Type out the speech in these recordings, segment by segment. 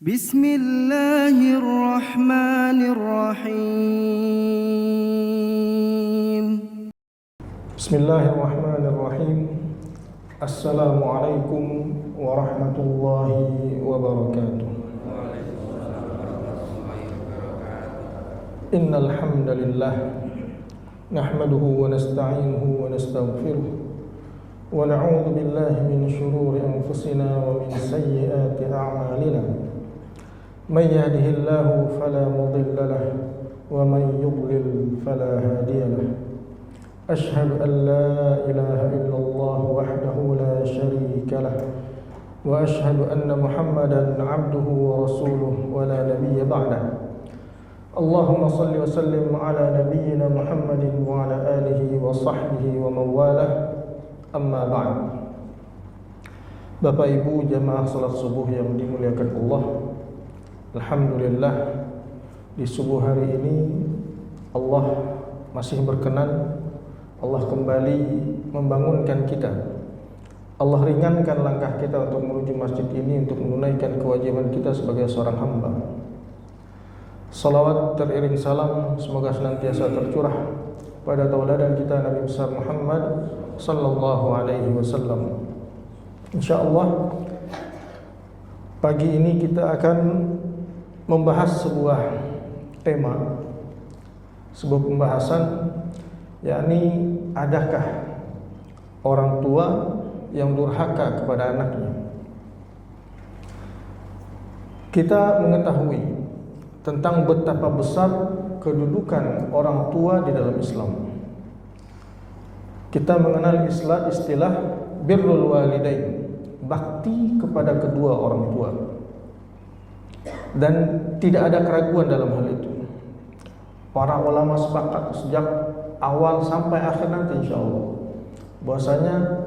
Bismillahirrahmanirrahim. Bismillahirrahmanirrahim. Assalamualaikum warahmatullahi wabarakatuh. Innal hamdalillah nahmaduhu wa nasta'inuhu wa nastaghfiruh wa na'udzu billahi min shururi anfusina wa min sayyiati a'malina. May yahdihillahu fala mudilla lahu wa may yudlil fala hadiya lahu. Ashhadu an la ilaha illallah wahdahu la sharika lahu wa ashhadu anna Muhammadan 'abduhu wa rasuluhu wa la nabiyya ba'dahu. Allahumma salli wa sallim ala nabiyyina Muhammadin wa ala alihi wa sahbihi wa mawalah. Amma ba'd. Bapak Ibu jamaah salat subuh yang dimuliakan Allah, alhamdulillah di subuh hari ini Allah masih berkenan, Allah kembali membangunkan kita. Allah ringankan langkah kita untuk menuju masjid ini untuk menunaikan kewajiban kita sebagai seorang hamba. Salawat teriring salam semoga senantiasa tercurah pada tauladan kita Nabi besar Muhammad sallallahu alaihi wasallam. Insyaallah pagi ini kita akan membahas sebuah tema, sebuah pembahasan, yakni adakah orang tua yang durhaka kepada anaknya. Kita mengetahui tentang betapa besar kedudukan orang tua di dalam Islam. Kita mengenal istilah birrul walidain, bakti kepada kedua orang tua. Dan tidak ada keraguan dalam hal itu. Para ulama sepakat sejak awal sampai akhir nanti insyaallah bahwasanya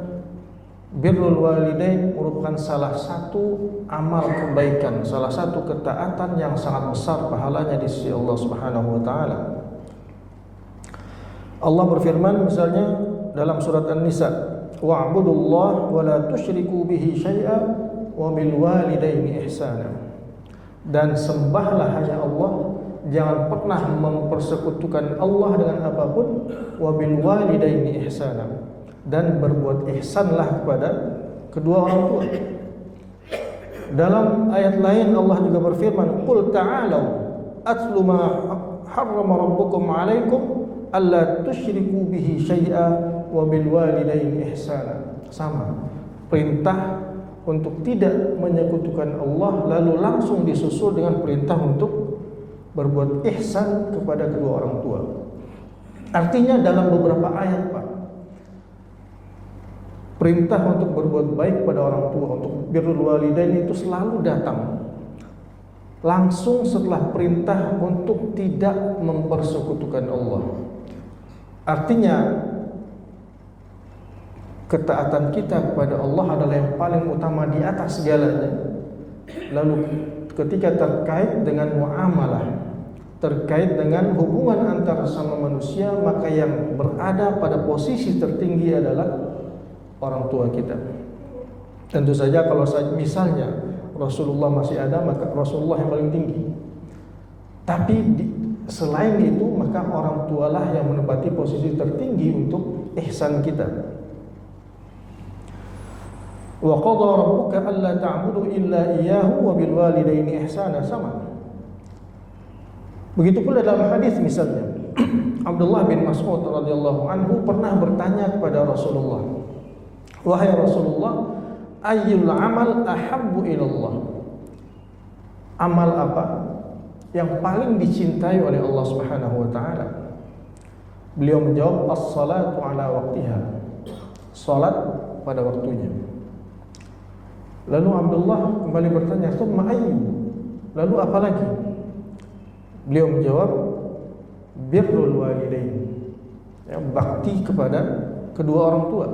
birrul walidain merupakan salah satu amal kebaikan, salah satu ketaatan yang sangat besar pahalanya di sisi Allah Subhanahu wa taala. Allah berfirman misalnya dalam surat An-Nisa, wa'budullaha wa la tusyriku bihi syai'a wa bil walidaini ihsana. Dan sembahlah hanya Allah, jangan pernah mempersekutukan Allah dengan apapun, wa bil walidaini ihsana. Dan berbuat ihsanlah kepada kedua orang tua. Dalam ayat lain Allah juga berfirman, qul ta'alu atlu ma harrama rabbukum 'alaikum alla tusyriku bihi syai'a wa bil walidaini ihsana. Sama, perintah untuk tidak menyekutukan Allah lalu langsung disusul dengan perintah untuk berbuat ihsan kepada kedua orang tua. Artinya dalam beberapa ayat, Pak, perintah untuk berbuat baik pada orang tua, untuk birrul walidain itu selalu datang langsung setelah perintah untuk tidak mempersekutukan Allah. Artinya ketaatan kita kepada Allah adalah yang paling utama di atas segalanya. Lalu ketika terkait dengan muamalah, terkait dengan hubungan antar sesama manusia, maka yang berada pada posisi tertinggi adalah orang tua kita. Tentu saja kalau misalnya Rasulullah masih ada, maka Rasulullah yang paling tinggi. Tapi selain itu, maka orang tualah yang menempati posisi tertinggi untuk ihsan kita. Wa qadha rabbuka alla ta'budu illa iyyahu wa bil walidaini ihsana. Sama. Begitu pula dalam hadis misalnya Abdullah bin Mas'ud radhiyallahu anhu pernah bertanya kepada Rasulullah, wahai Rasulullah, ayyul amal ahabbu ilallah? Amal apa yang paling dicintai oleh Allah Subhanahu wa taala? Beliau menjawab, as-salatu ala waqtiha. Salat pada waktunya. Lalu Abdullah kembali bertanya, "Tsumma ayyu?" Lalu apa lagi? Beliau menjawab, birrul walidain. Ya, bakti kepada kedua orang tua.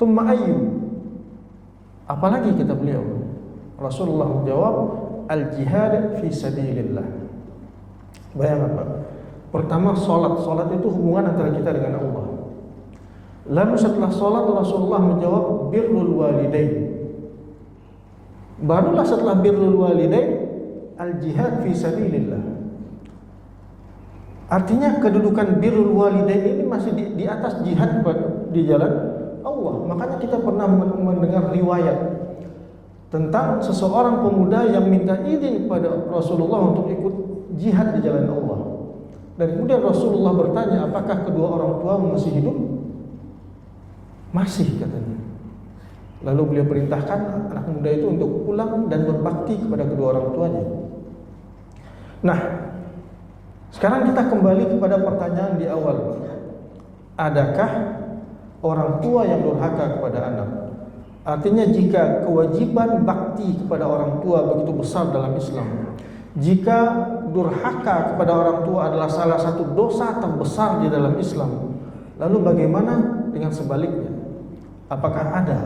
Tsumma ayyu? Apalagi kata beliau? Rasulullah menjawab, al-jihad fi sabilillah. Bayangkan Pak. Pertama salat. Salat itu hubungan antara kita dengan Allah. Lalu setelah salat Rasulullah menjawab birrul walidain. Barulah setelah birrul walidain al-jihad fi sabilillah. Artinya kedudukan birrul walidain ini masih di atas jihad di jalan Allah. Makanya kita pernah mendengar riwayat tentang seseorang pemuda yang minta izin kepada Rasulullah untuk ikut jihad di jalan Allah. Dan kemudian Rasulullah bertanya, apakah kedua orang tua masih hidup? Masih, katanya. Lalu beliau perintahkan anak muda itu untuk pulang dan berbakti kepada kedua orang tuanya. Nah, sekarang kita kembali kepada pertanyaan di awal. Adakah orang tua yang durhaka kepada anak? Artinya jika kewajiban bakti kepada orang tua begitu besar dalam Islam, jika durhaka kepada orang tua adalah salah satu dosa terbesar di dalam Islam, lalu bagaimana dengan sebaliknya? Apakah ada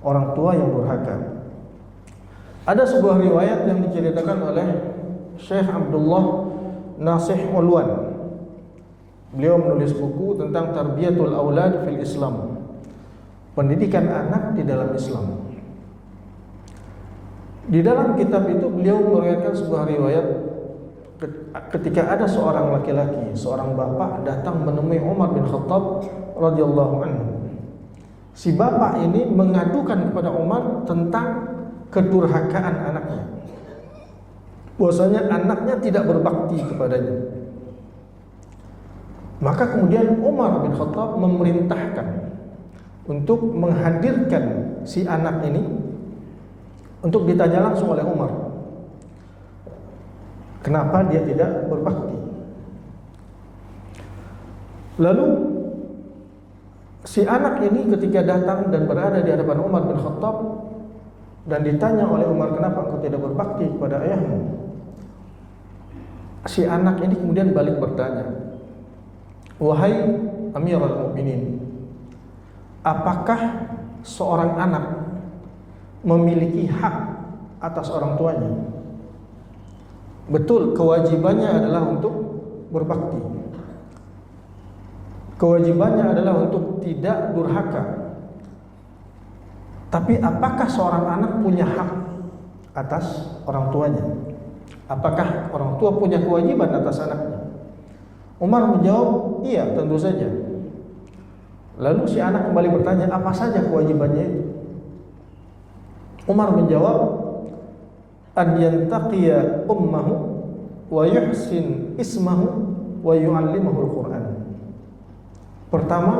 orang tua yang durhaka? Ada sebuah riwayat yang diceritakan oleh Syekh Abdullah Nasih Ulwan. Beliau menulis buku tentang Tarbiyatul Aulad fil Islam, pendidikan anak di dalam Islam. Di dalam kitab itu beliau meriwayatkan sebuah riwayat ketika ada seorang laki-laki, seorang bapak datang menemui Umar bin Khattab radhiyallahu anhu. Si bapak ini mengadukan kepada Umar tentang kedurhakaan anaknya. Bahwasanya anaknya tidak berbakti kepadanya. Maka kemudian Umar bin Khattab memerintahkan untuk menghadirkan si anak ini untuk ditanya langsung oleh Umar, kenapa dia tidak berbakti. Lalu si anak ini ketika datang dan berada di hadapan Umar bin Khattab dan ditanya oleh Umar, kenapa engkau tidak berbakti kepada ayahmu? Si anak ini kemudian balik bertanya, wahai Amirul Mukminin, apakah seorang anak memiliki hak atas orang tuanya? Betul, kewajibannya adalah untuk berbakti. Kewajibannya adalah untuk tidak durhaka. Tapi apakah seorang anak punya hak atas orang tuanya? Apakah orang tua punya kewajiban atas anaknya? Umar menjawab, iya, tentu saja. Lalu si anak kembali bertanya, apa saja kewajibannya itu? Umar menjawab, an yantaqiya ummahu wa yuhsin ismahu wa yu'allimahu al-Qur'an. Pertama,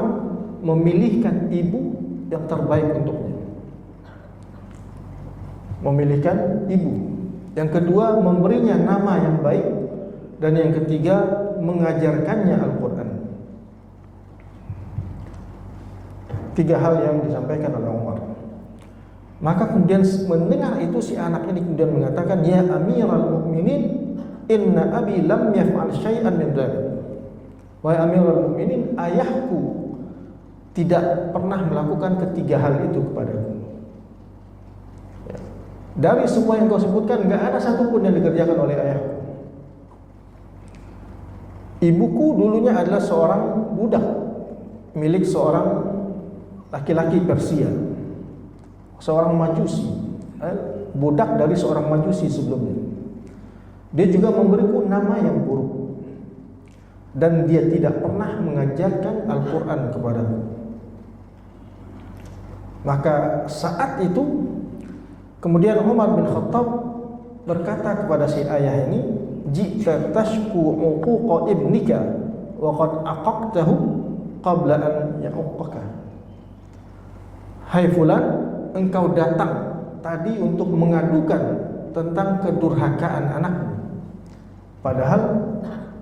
memilihkan ibu yang terbaik untuknya. Memilihkan ibu. Yang kedua, memberinya nama yang baik. Dan yang ketiga, mengajarkannya Al-Quran. 3 hal yang disampaikan oleh Umar. Maka kemudian mendengar itu si anak ini kemudian mengatakan, ya Amirul Mukminin, inna abi lam yaf'al syai'an min dzalik. Wahai Amirul Mukminin, ayahku tidak pernah melakukan ketiga hal itu kepadaku. Dari semua yang kau sebutkan, enggak ada satupun yang dikerjakan oleh ayahku. Ibuku dulunya adalah seorang budak milik seorang laki-laki Persia, seorang Majusi, budak dari seorang Majusi sebelumnya. Dia juga memberiku nama yang buruk, dan dia tidak pernah mengajarkan Al-Quran kepadaku. Maka saat itu kemudian Umar bin Khattab berkata kepada si ayah ini, jika tashku uquqa ibnika wa qad aqaqtahu qabla an ya'uqqaka. Hai fulan, engkau datang tadi untuk mengadukan tentang kedurhakaan anakmu, padahal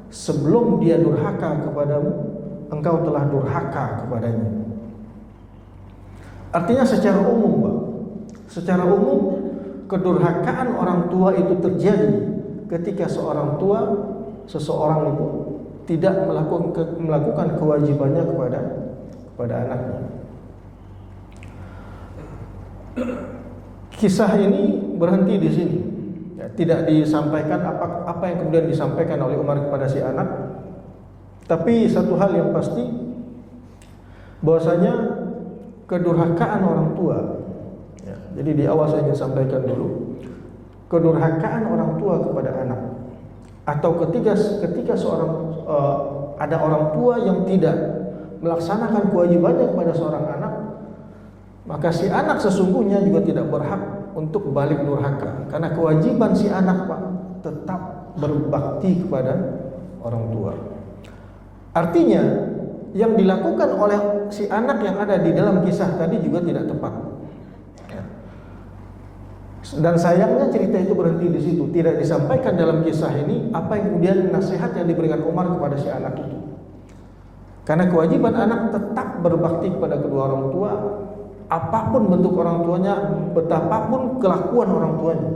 sebelum dia durhaka kepadamu, engkau telah durhaka kepadanya. Artinya secara umum, Pak, secara umum kedurhakaan orang tua itu terjadi ketika seseorang itu tidak melakukan kewajibannya kepada anaknya. Kisah ini berhenti di sini. Ya, tidak disampaikan apa yang kemudian disampaikan oleh Umar kepada si anak. Tapi satu hal yang pasti, bahwasanya kedurhakaan orang tua Jadi di awal saya ingin sampaikan dulu, kedurhakaan orang tua kepada anak, atau ketika seorang ada orang tua yang tidak melaksanakan kewajibannya kepada seorang anak, maka si anak sesungguhnya juga tidak berhak untuk balik durhaka, karena kewajiban si anak Pak tetap berbakti kepada orang tua. Artinya yang dilakukan oleh si anak yang ada di dalam kisah tadi juga tidak tepat. Dan sayangnya cerita itu berhenti di situ, tidak disampaikan dalam kisah ini apa yang kemudian nasihat yang diberikan Umar kepada si anak itu. Karena kewajiban anak tetap berbakti kepada kedua orang tua, apapun bentuk orang tuanya, betapapun kelakuan orang tuanya.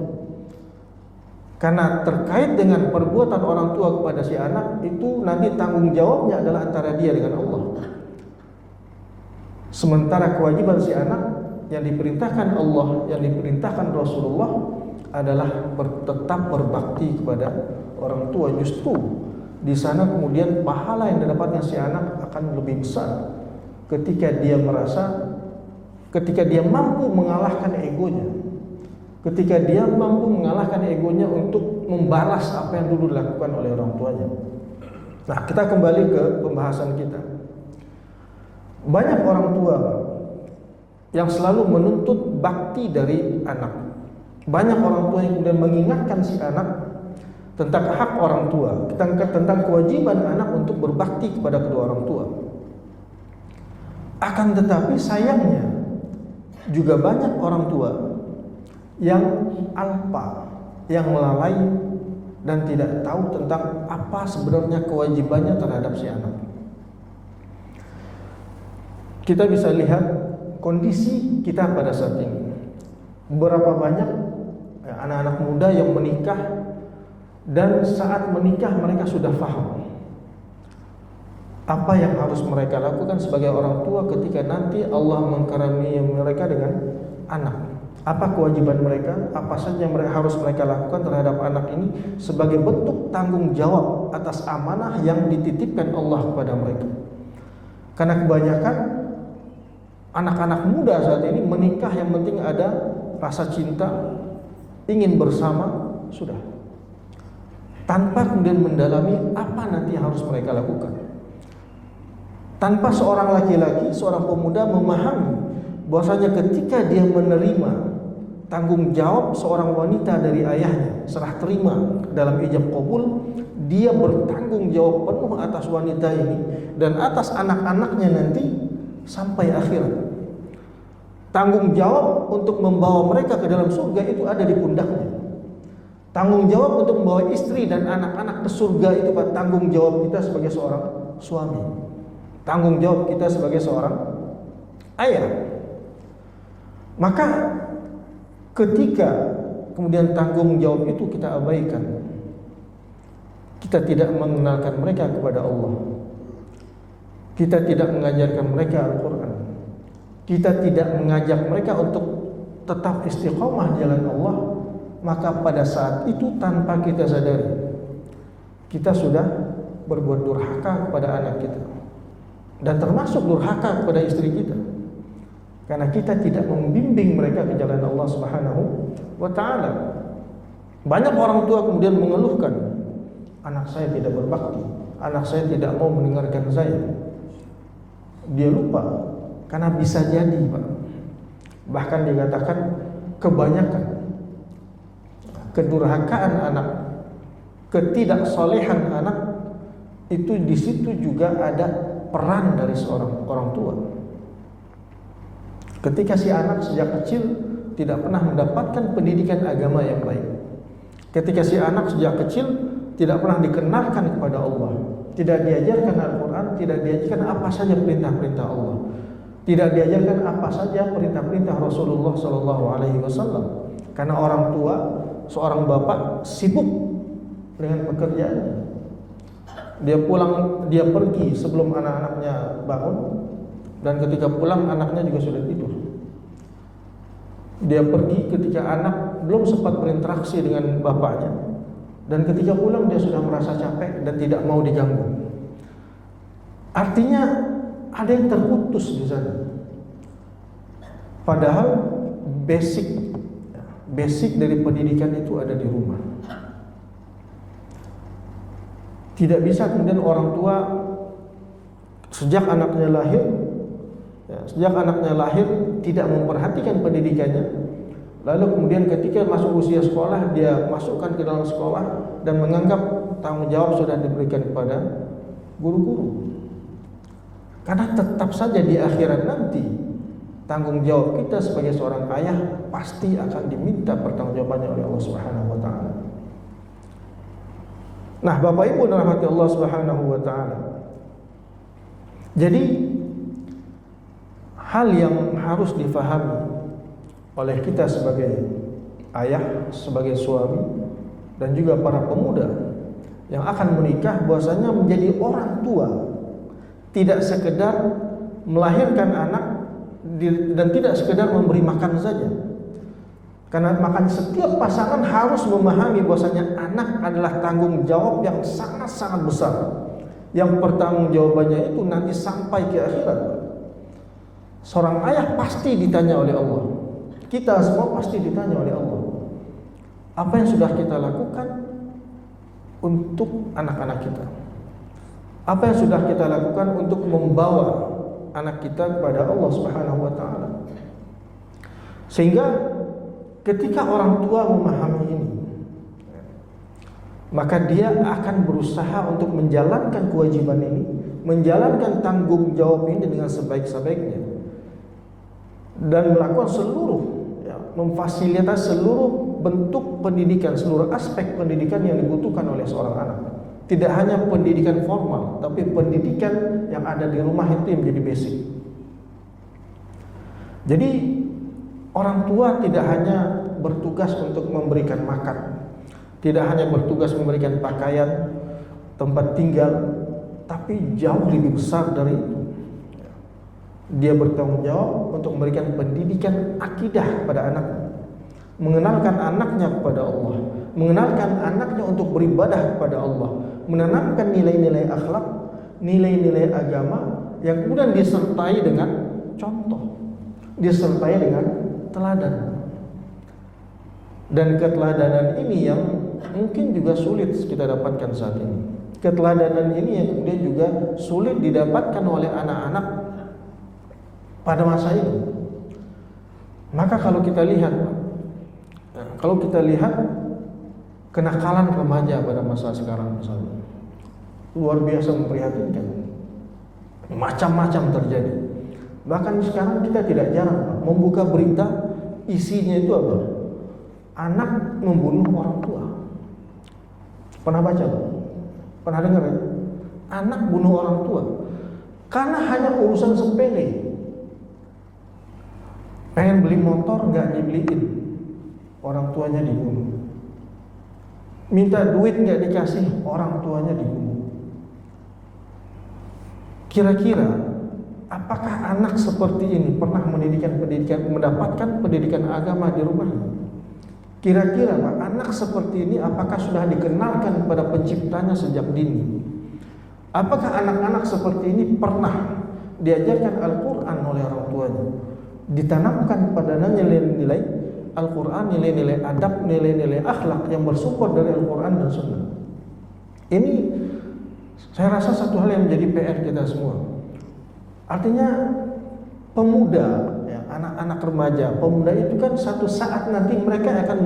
Karena terkait dengan perbuatan orang tua kepada si anak itu nanti tanggung jawabnya adalah antara dia dengan Allah. Sementara kewajiban si anak yang diperintahkan Allah, yang diperintahkan Rasulullah adalah tetap berbakti kepada orang tua. Justru di sana kemudian pahala yang didapatnya si anak akan lebih besar ketika dia mampu mengalahkan egonya, ketika dia mampu mengalahkan egonya untuk membalas apa yang dulu dilakukan oleh orang tuanya. Nah, kita kembali ke pembahasan kita. Banyak orang tua yang selalu menuntut bakti dari anak. Banyak orang tua yang kemudian mengingatkan si anak tentang hak orang tua, tentang kewajiban anak untuk berbakti kepada kedua orang tua. Akan tetapi sayangnya juga banyak orang tua yang alpa, yang lalai dan tidak tahu tentang apa sebenarnya kewajibannya terhadap si anak. Kita bisa lihat kondisi kita pada saat ini. Berapa banyak anak-anak muda yang menikah dan saat menikah mereka sudah paham apa yang harus mereka lakukan sebagai orang tua ketika nanti Allah mengkaruniai mereka dengan anak. Apa kewajiban mereka, apa saja yang harus mereka lakukan terhadap anak ini sebagai bentuk tanggung jawab atas amanah yang dititipkan Allah kepada mereka. Karena kebanyakan anak-anak muda saat ini menikah yang penting ada rasa cinta, ingin bersama, sudah. Tanpa kemudian mendalami apa nanti yang harus mereka lakukan. Tanpa seorang laki-laki, seorang pemuda memahami bahwasanya ketika dia menerima tanggung jawab seorang wanita dari ayahnya, serah terima dalam ijab qabul, dia bertanggung jawab penuh atas wanita ini dan atas anak-anaknya nanti sampai akhirat. Tanggung jawab untuk membawa mereka ke dalam surga itu ada di pundaknya. Tanggung jawab untuk membawa istri dan anak-anak ke surga itu tanggung jawab kita sebagai seorang suami. Tanggung jawab kita sebagai seorang ayah. Maka ketika kemudian tanggung jawab itu kita abaikan, kita tidak mengenalkan mereka kepada Allah, kita tidak mengajarkan mereka Al-Quran, kita tidak mengajak mereka untuk tetap istiqomah di jalan Allah, maka pada saat itu tanpa kita sadari kita sudah berbuat durhaka kepada anak kita, dan termasuk durhaka kepada istri kita, karena kita tidak membimbing mereka ke jalan Allah Subhanahu wa ta'ala. Banyak orang tua kemudian mengeluhkan, anak saya tidak berbakti, anak saya tidak mau mendengarkan saya. Dia lupa, karena bisa jadi Pak, bahkan dikatakan kebanyakan kedurhakaan anak, ketidaksolehan anak itu di situ juga ada peran dari seorang orang tua. Ketika si anak sejak kecil tidak pernah mendapatkan pendidikan agama yang baik, ketika si anak sejak kecil tidak pernah dikenalkan kepada Allah, tidak diajarkan Al-Quran, tidak diajarkan apa saja perintah-perintah Allah, tidak diajarkan apa saja perintah-perintah Rasulullah SAW, karena orang tua, seorang bapak sibuk dengan pekerjaannya. Dia pergi sebelum anak-anaknya bangun, dan ketika pulang anaknya juga sudah tidur. Dia pergi ketika anak belum sempat berinteraksi dengan bapaknya, dan ketika pulang dia sudah merasa capek dan tidak mau diganggu. Artinya ada yang terputus di sana. Padahal basic dari pendidikan itu ada di rumah. Tidak bisa kemudian orang tua sejak anaknya lahir tidak memperhatikan pendidikannya, lalu kemudian ketika masuk usia sekolah dia masukkan ke dalam sekolah dan menganggap tanggung jawab sudah diberikan kepada guru-guru. Karena tetap saja di akhirat nanti tanggung jawab kita sebagai seorang ayah pasti akan diminta pertanggungjawabannya oleh Allah Subhanahu wa taala. Nah, Bapak Ibu rahmati Allah Subhanahu wa taala. Jadi hal yang harus difahami oleh kita sebagai ayah, sebagai suami dan juga para pemuda yang akan menikah, bahwasanya menjadi orang tua tidak sekedar melahirkan anak dan tidak sekedar memberi makan saja. Karena makan setiap pasangan harus memahami bahwasanya anak adalah tanggung jawab yang sangat-sangat besar. Yang pertanggungjawabannya itu nanti sampai ke akhirat. Seorang ayah pasti ditanya oleh Allah. Kita semua pasti ditanya oleh Allah. Apa yang sudah kita lakukan untuk anak-anak kita? Apa yang sudah kita lakukan untuk membawa anak kita kepada Allah Subhanahu wa taala? Sehingga ketika orang tua memahami ini, maka dia akan berusaha untuk menjalankan kewajiban ini, menjalankan tanggung jawab ini dengan sebaik-baiknya, dan melakukan memfasilitasi seluruh bentuk pendidikan, seluruh aspek pendidikan yang dibutuhkan oleh seorang anak. Tidak hanya pendidikan formal, tapi pendidikan yang ada di rumah itu yang menjadi basic. Jadi orang tua tidak hanya bertugas untuk memberikan makan, tidak hanya bertugas memberikan pakaian, tempat tinggal, tapi jauh lebih besar dari itu. Dia bertanggung jawab untuk memberikan pendidikan akidah pada anaknya, mengenalkan anaknya kepada Allah, mengenalkan anaknya untuk beribadah kepada Allah, menanamkan nilai-nilai akhlak, nilai-nilai agama yang kemudian disertai dengan contoh, disertai dengan teladan. Dan keteladanan ini yang mungkin juga sulit kita dapatkan saat ini. Keteladanan ini yang kemudian juga sulit didapatkan oleh anak-anak pada masa ini. Maka kalau kita lihat kenakalan remaja pada masa sekarang misalnya, luar biasa memprihatinkan. Macam-macam terjadi. Bahkan sekarang kita tidak jarang membuka berita, isinya itu apa? Anak membunuh orang tua. Pernah baca? Pernah dengar ya? Anak bunuh orang tua karena hanya urusan sepele. Pengen beli motor nggak dibeliin, orang tuanya dibunuh. Minta duit nggak dikasih, orang tuanya dibunuh. Kira-kira apakah anak seperti ini pernah mendapatkan pendidikan agama di rumahnya? Kira-kira Pak, anak seperti ini apakah sudah dikenalkan kepada penciptanya sejak dini? Apakah anak-anak seperti ini pernah diajarkan Al-Quran oleh orang tuanya? Ditanamkan padanya nilai-nilai Al-Quran, nilai-nilai adab, nilai-nilai akhlak yang bersumber dari Al-Quran dan Sunnah. Ini saya rasa satu hal yang menjadi PR kita semua. Artinya pemuda, ya, anak-anak remaja, pemuda itu kan satu saat nanti mereka akan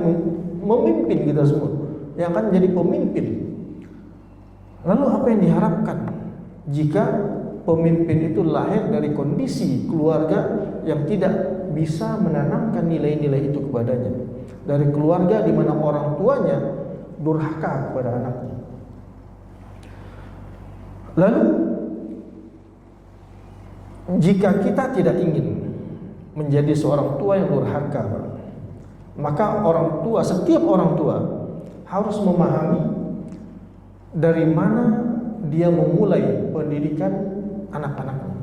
memimpin kita semua, yang akan menjadi pemimpin. Lalu apa yang diharapkan jika pemimpin itu lahir dari kondisi keluarga yang tidak bisa menanamkan nilai-nilai itu kepadanya, dari keluarga di mana orang tuanya durhaka kepada anaknya? Lalu jika kita tidak ingin menjadi seorang tua yang durhaka, maka setiap orang tua harus memahami dari mana dia memulai pendidikan anak-anaknya.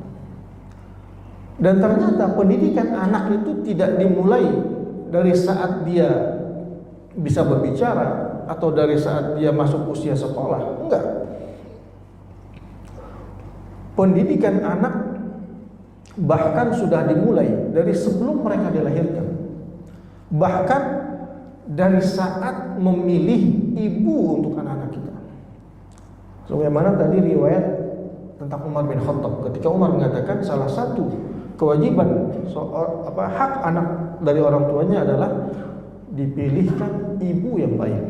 Dan ternyata pendidikan anak itu tidak dimulai dari saat dia bisa berbicara atau dari saat dia masuk usia sekolah. Enggak. Pendidikan anak bahkan sudah dimulai dari sebelum mereka dilahirkan. Bahkan dari saat memilih ibu untuk anak-anak kita. Sebagaimana tadi riwayat tentang Umar bin Khattab, ketika Umar mengatakan salah satu kewajiban hak anak dari orang tuanya adalah dipilihkan ibu yang baik.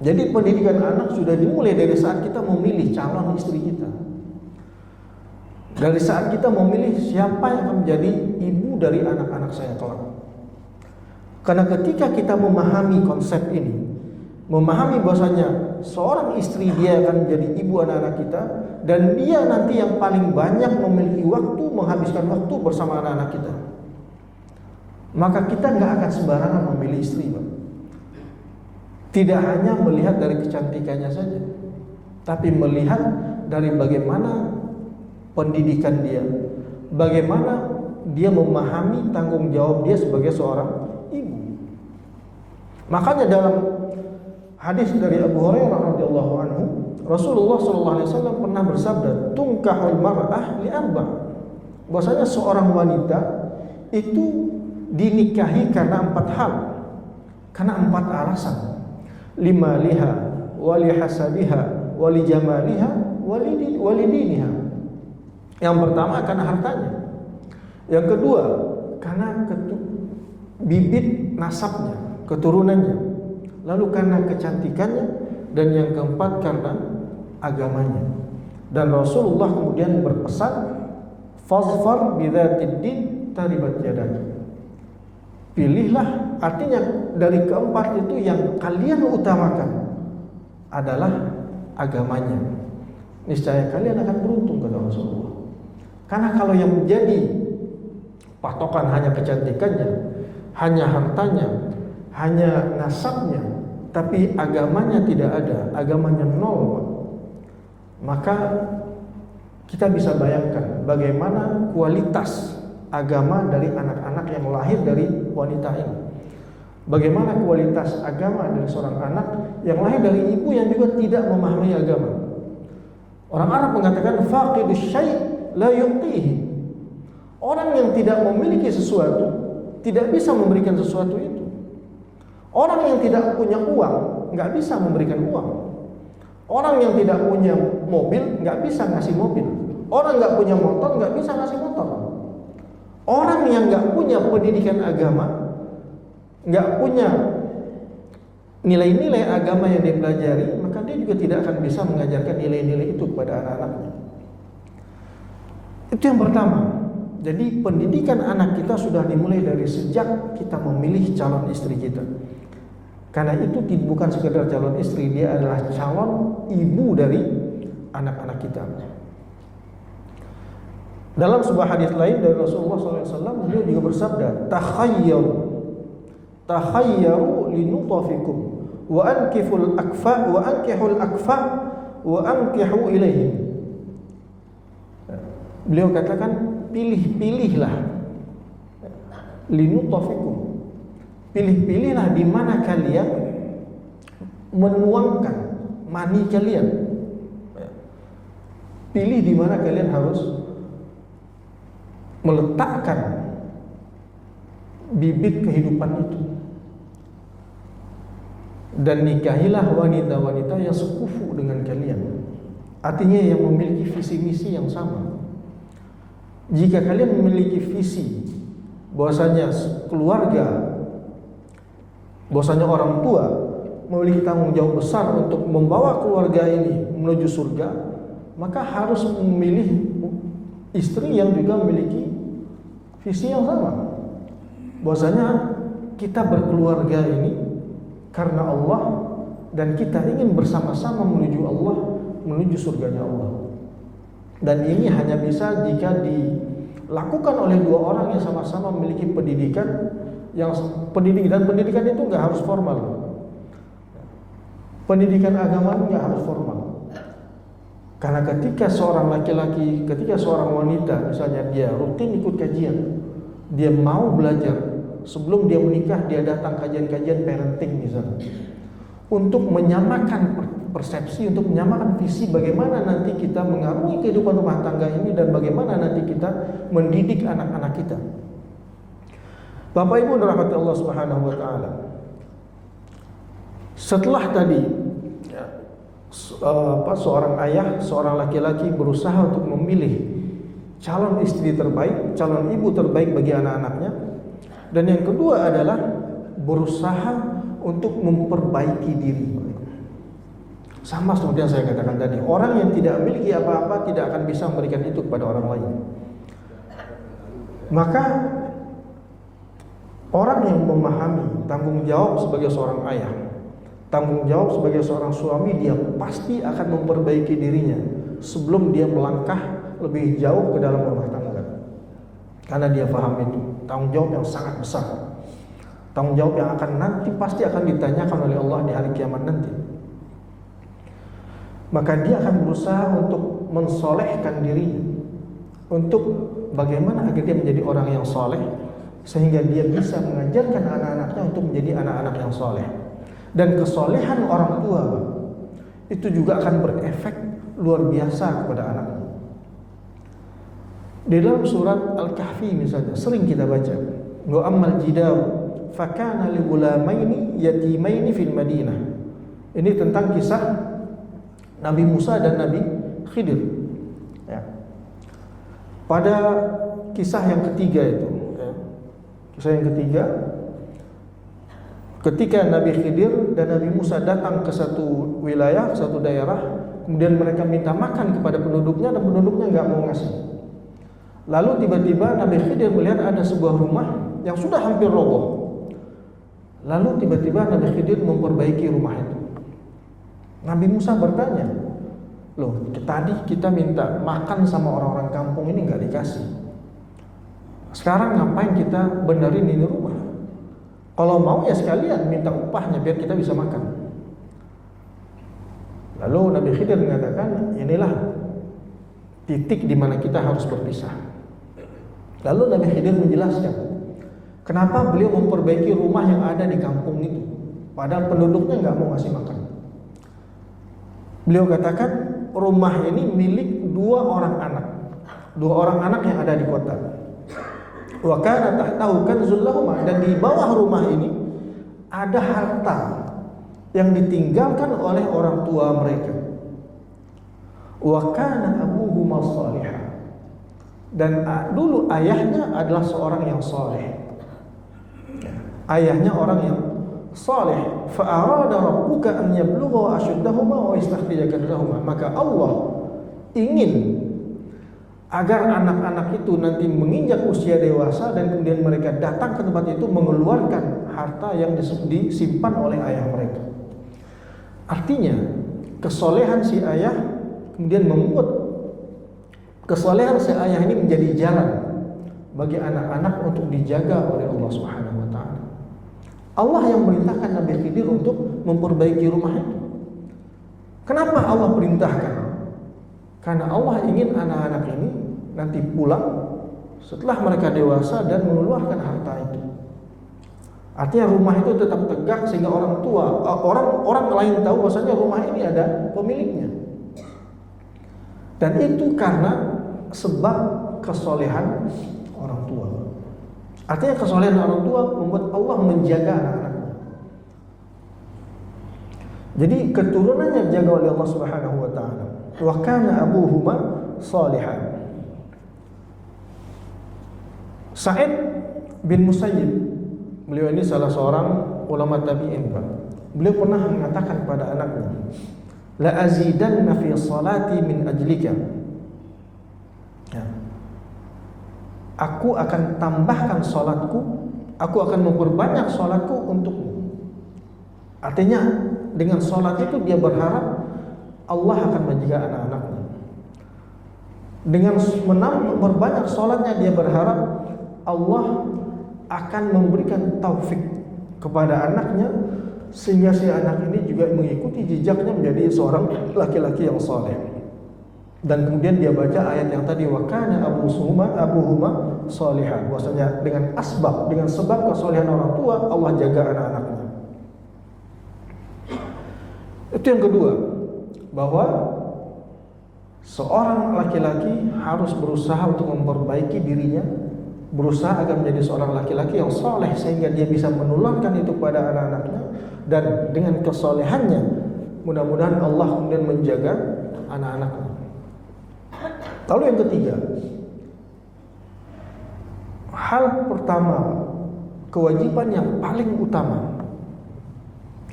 Jadi pendidikan anak sudah dimulai dari saat kita memilih calon istri kita. Dari saat kita memilih siapa yang akan menjadi ibu dari anak-anak saya kelak. Karena ketika kita memahami konsep ini, memahami bahwasanya seorang istri dia akan menjadi ibu anak-anak kita, dan dia nanti yang paling banyak memiliki waktu, menghabiskan waktu bersama anak-anak kita, maka kita nggak akan sembarangan memilih istri, Pak. Tidak hanya melihat dari kecantikannya saja, tapi melihat dari bagaimana pendidikan dia, bagaimana dia memahami tanggung jawab dia sebagai seorang ibu. Makanya dalam hadis dari Abu Hurairah radhiyallahu anhu, Rasulullah sallallahu alaihi wasallam pernah bersabda, "Tunkahul mar'ah li arba'." Bahwasanya seorang wanita itu dinikahi karena 4 hal. Karena 4 alasan. Limaliha, wali hasabiha, wali jamaliha, wali diniha. Yang pertama karena hartanya. Yang kedua karena bibit nasabnya, keturunannya. Lalu karena kecantikannya, dan yang keempat karena agamanya. Dan Rasulullah kemudian berpesan, "Fazfar bidzatid din taribat yadaka." Pilihlah, artinya dari keempat itu yang kalian utamakan adalah agamanya. Niscaya kalian akan beruntung, kata Rasulullah. Karena kalau yang menjadi patokan hanya kecantikannya, hanya hartanya, hanya nasabnya, tapi agamanya tidak ada, agamanya nol, maka kita bisa bayangkan bagaimana kualitas agama dari anak-anak yang lahir dari wanita ini. Bagaimana kualitas agama dari seorang anak yang lahir dari ibu yang juga tidak memahami agama. Orang Arab mengatakan faqidus syai' la yu'tihi. Orang yang tidak memiliki sesuatu tidak bisa memberikan sesuatu itu. Orang yang tidak punya uang nggak bisa memberikan uang. Orang yang tidak punya mobil nggak bisa ngasih mobil. Orang nggak punya motor nggak bisa ngasih motor. Orang yang nggak punya pendidikan agama, nggak punya nilai-nilai agama yang dia pelajari, maka dia juga tidak akan bisa mengajarkan nilai-nilai itu kepada anak-anaknya. Itu yang pertama. Jadi pendidikan anak kita sudah dimulai dari sejak kita memilih calon istri kita. Karena itu bukan sekedar calon istri, dia adalah calon ibu dari anak-anak kita. Dalam sebuah hadis lain dari Rasulullah SAW, beliau juga bersabda, "Takhayyaru linutafikum wa ankihul akfa wa ankihu ilaihim." Beliau katakan, pilih-pilihlah linutafikum. Pilih-pilihlah di mana kalian menuangkan mani kalian. Pilih di mana kalian harus meletakkan bibit kehidupan itu. Dan nikahilah wanita-wanita yang sekufu dengan kalian. Artinya yang memiliki visi misi yang sama. Jika kalian memiliki visi bahwasanya keluarga, bahwasanya orang tua memiliki tanggung jawab besar untuk membawa keluarga ini menuju surga, maka harus memilih istri yang juga memiliki visi yang sama. Bahwasanya kita berkeluarga ini karena Allah, dan kita ingin bersama-sama menuju Allah, menuju surganya Allah. Dan ini hanya bisa jika dilakukan oleh dua orang yang sama-sama memiliki pendidikan dan pendidikan itu nggak harus formal. Pendidikan agama nggak harus formal. Karena ketika seorang laki-laki, ketika seorang wanita misalnya dia rutin ikut kajian, dia mau belajar, sebelum dia menikah dia datang kajian-kajian parenting misalnya, untuk menyamakan persepsi, untuk menyamakan visi bagaimana nanti kita mengarungi kehidupan rumah tangga ini dan bagaimana nanti kita mendidik anak-anak kita. Bapak Ibu dirahmati Allah Subhanahu wa taala. Setelah tadi seorang ayah, seorang laki-laki berusaha untuk memilih calon istri terbaik, calon ibu terbaik bagi anak-anaknya. Dan yang kedua adalah berusaha untuk memperbaiki diri. Sama seperti yang saya katakan tadi, orang yang tidak memiliki apa-apa tidak akan bisa memberikan itu kepada orang lain. Maka orang yang memahami tanggung jawab sebagai seorang ayah, tanggung jawab sebagai seorang suami, dia pasti akan memperbaiki dirinya sebelum dia melangkah lebih jauh ke dalam rumah tangga. Karena dia paham itu tanggung jawab yang sangat besar, tanggung jawab yang akan nanti pasti akan ditanyakan oleh Allah di hari kiamat nanti. Maka dia akan berusaha untuk mensolehkan dirinya, untuk bagaimana agar dia menjadi orang yang soleh, sehingga dia bisa mengajarkan anak-anaknya untuk menjadi anak-anak yang soleh. Dan kesolehan orang tua itu juga akan berefek luar biasa kepada anaknya. Di dalam surat Al-Kahfi misalnya sering kita baca, wa ammal jidaw fakana li gulamaini yatimaini fil Madinah. Ini tentang kisah Nabi Musa dan Nabi Khidir. Ya. Pada kisah yang ketiga itu, kisah yang ketiga, ketika Nabi Khidir dan Nabi Musa datang ke satu wilayah, satu daerah, kemudian mereka minta makan kepada penduduknya dan penduduknya nggak mau ngasih. Lalu tiba-tiba Nabi Khidir melihat ada sebuah rumah yang sudah hampir roboh. Lalu tiba-tiba Nabi Khidir memperbaiki rumah itu. Nabi Musa bertanya, loh tadi kita minta makan sama orang-orang kampung ini nggak dikasih. Sekarang ngapain kita benerin ini rumah? Kalau mau ya sekalian minta upahnya biar kita bisa makan. Lalu Nabi Khidir mengatakan, inilah titik di mana kita harus berpisah. Lalu Nabi Khidir menjelaskan kenapa beliau memperbaiki rumah yang ada di kampung itu, padahal penduduknya nggak mau ngasih makan. Beliau katakan rumah ini milik dua orang anak yang ada di kota. Wa kana tahtahu kanzul lahum, dan di bawah rumah ini ada harta yang ditinggalkan oleh orang tua mereka. Wa kana abuhuma shalihah, dan dulu ayahnya adalah seorang yang saleh. Ayahnya orang yang saleh. Fa arada rabbuka an yablugha ashuddahuma wa yastakhrija kanzahuma, maka Allah ingin agar anak-anak itu nanti menginjak usia dewasa dan kemudian mereka datang ke tempat itu mengeluarkan harta yang disimpan oleh ayah mereka. Artinya kesolehan si ayah kemudian membuat kesolehan si ayah ini menjadi jalan bagi anak-anak untuk dijaga oleh Allah Subhanahu wa taala. Allah yang merintahkan Nabi Khidir untuk memperbaiki rumah itu. Kenapa Allah perintahkan? Karena Allah ingin anak-anak ini nanti pulang setelah mereka dewasa dan mengeluarkan harta itu. Artinya rumah itu tetap tegak sehingga orang tua, orang lain tahu bahwasanya rumah ini ada pemiliknya. Dan itu karena sebab kesolehan orang tua. Artinya kesolehan orang tua membuat Allah menjaga anak-anaknya. Jadi keturunannya dijaga oleh Allah Subhanahu wa taala. Wa kana abuhuma shalihan. Sa'id bin Musayyib, beliau ini salah seorang ulama tabi'in, Pak. Beliau pernah mengatakan kepada anaknya, la azidanna fi salati min ajlika. Ya. Aku akan tambahkan salatku, aku akan memperbanyak salatku untukmu. Artinya dengan salat itu dia berharap Allah akan menjaga anak-anaknya. Dengan memperbanyak salatnya dia berharap Allah akan memberikan taufik kepada anaknya sehingga si anak ini juga mengikuti jejaknya menjadi seorang laki-laki yang saleh. Dan kemudian dia baca ayat yang tadi, wa kana abuhuma salihah, bahwasanya dengan sebab kesolehan orang tua Allah jaga anak-anaknya. Itu yang kedua, bahwa seorang laki-laki harus berusaha untuk memperbaiki dirinya berusaha agar menjadi seorang laki-laki yang soleh sehingga dia bisa menularkan itu pada anak-anaknya, dan dengan kesolehannya mudah-mudahan Allah kemudian menjaga anak-anaknya. Lalu yang ketiga, hal pertama, kewajiban yang paling utama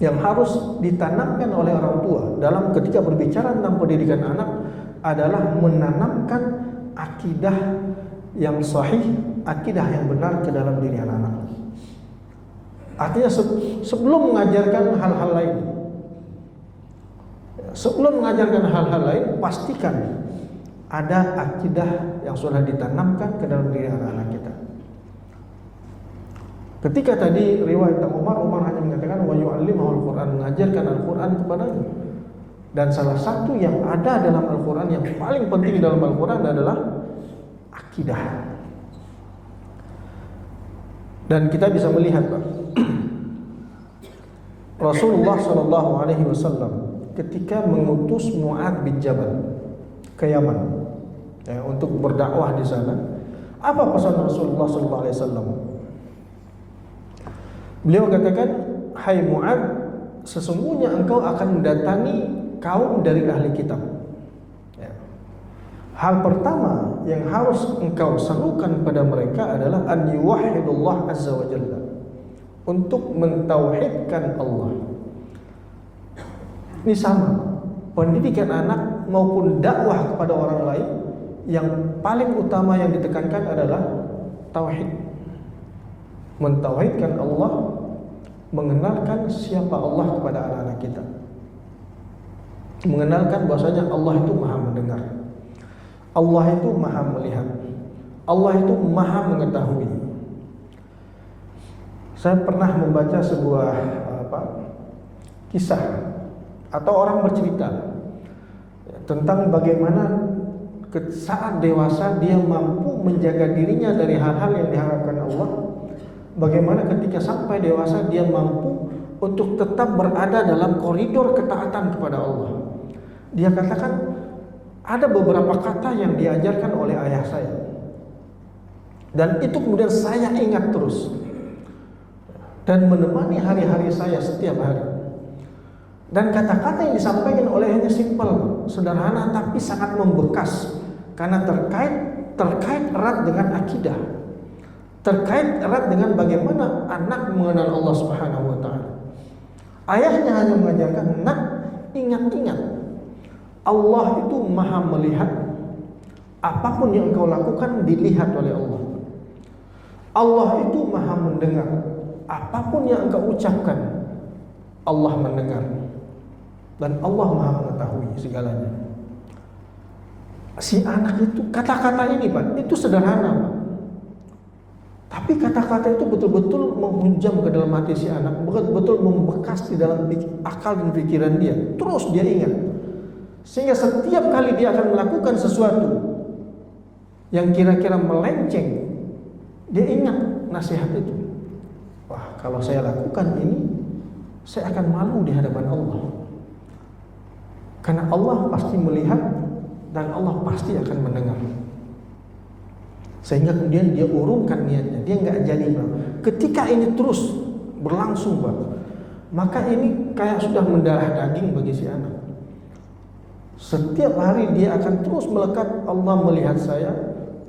yang harus ditanamkan oleh orang tua dalam ketika berbicara tentang pendidikan anak adalah menanamkan akidah yang sahih, akidah yang benar ke dalam diri anak-anak. Artinya sebelum mengajarkan hal-hal lain, pastikan ada akidah yang sudah ditanamkan ke dalam diri anak-anak kita. Ketika tadi riwayat Umar hanya mengatakan wa yu'allimahul Qur'an, mengajarkan Al-Qur'an kepadanya. Dan salah satu yang ada dalam Al-Qur'an yang paling penting dalam Al-Qur'an adalah akidah. Dan kita bisa melihat, Pak, Rasulullah SAW ketika mengutus Mu'adz bin Jabal ke Yaman untuk berdakwah di sana, apa pesan Rasulullah SAW? Beliau katakan, hai Mu'adz, sesungguhnya engkau akan mendatangi kaum dari ahli kitab. Hal pertama yang harus engkau serukan pada mereka adalah an yuwahhidullah azza wa jalla, untuk mentauhidkan Allah. Ini sama, pendidikan anak maupun dakwah kepada orang lain, yang paling utama yang ditekankan adalah tauhid. Mentauhidkan Allah, mengenalkan siapa Allah kepada anak-anak kita, mengenalkan bahwasanya Allah itu maha mendengar, Allah itu maha melihat, Allah itu maha mengetahui. Saya pernah membaca sebuah kisah atau orang bercerita tentang bagaimana saat dewasa dia mampu menjaga dirinya dari hal-hal yang diharapkan Allah. Bagaimana ketika sampai dewasa dia mampu untuk tetap berada dalam koridor ketaatan kepada Allah. Dia katakan ada beberapa kata yang diajarkan oleh ayah saya, dan itu kemudian saya ingat terus dan menemani hari-hari saya setiap hari. Dan kata-kata yang disampaikan olehnya simpel, sederhana, tapi sangat membekas karena terkait erat dengan akidah, terkait erat dengan bagaimana anak mengenal Allah Subhanahu wa taala. Ayahnya hanya mengajarkan, "Nak, ingat-ingat, Allah itu maha melihat. Apapun yang engkau lakukan dilihat oleh Allah. Allah itu maha mendengar. Apapun yang engkau ucapkan, Allah mendengar. Dan Allah maha mengetahui segalanya." Si anak itu, kata-kata ini, Pak, itu sederhana, Pak. Tapi kata-kata itu betul-betul menghunjam ke dalam hati si anak, betul-betul membekas di dalam akal dan pikiran dia. Terus dia ingat, sehingga setiap kali dia akan melakukan sesuatu yang kira-kira melenceng, dia ingat nasihat itu. Wah, kalau saya lakukan ini, saya akan malu di hadapan Allah. Karena Allah pasti melihat dan Allah pasti akan mendengar. Sehingga kemudian dia urungkan niatnya, dia nggak jadi. Ketika ini terus berlangsung, Pak, maka ini kayak sudah mendarah daging bagi si anak. Setiap hari dia akan terus melekat, Allah melihat saya,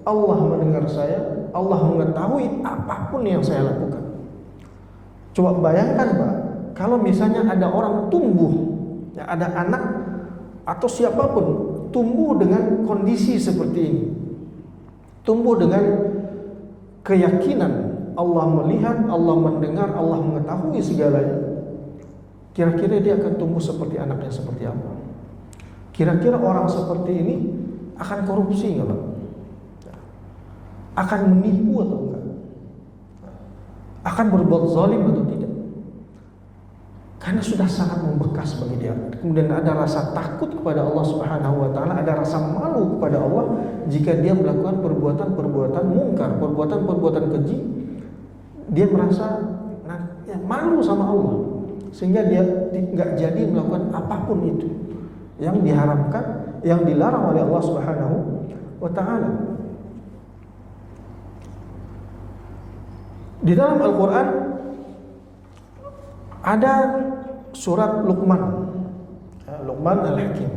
Allah mendengar saya, Allah mengetahui apapun yang saya lakukan. Coba bayangkan, Pak, kalau misalnya ada orang tumbuh, ya, ada anak atau siapapun tumbuh dengan kondisi seperti ini, tumbuh dengan keyakinan Allah melihat, Allah mendengar, Allah mengetahui segalanya. Kira-kira dia akan tumbuh seperti anaknya seperti apa? Kira-kira orang seperti ini akan korupsi enggak, Pak? Akan menipu atau enggak? Akan berbuat zalim atau tidak? Karena sudah sangat membekas bagi dia. Kemudian ada rasa takut kepada Allah Subhanahu wa taala, ada rasa malu kepada Allah jika dia melakukan perbuatan-perbuatan mungkar, perbuatan-perbuatan keji. Dia merasa malu sama Allah, sehingga dia tidak jadi melakukan apapun itu yang diharamkan, yang dilarang oleh Allah Subhanahu wa taala. Di dalam Al-Quran ada surat Luqman, Luqman Al-Hakim.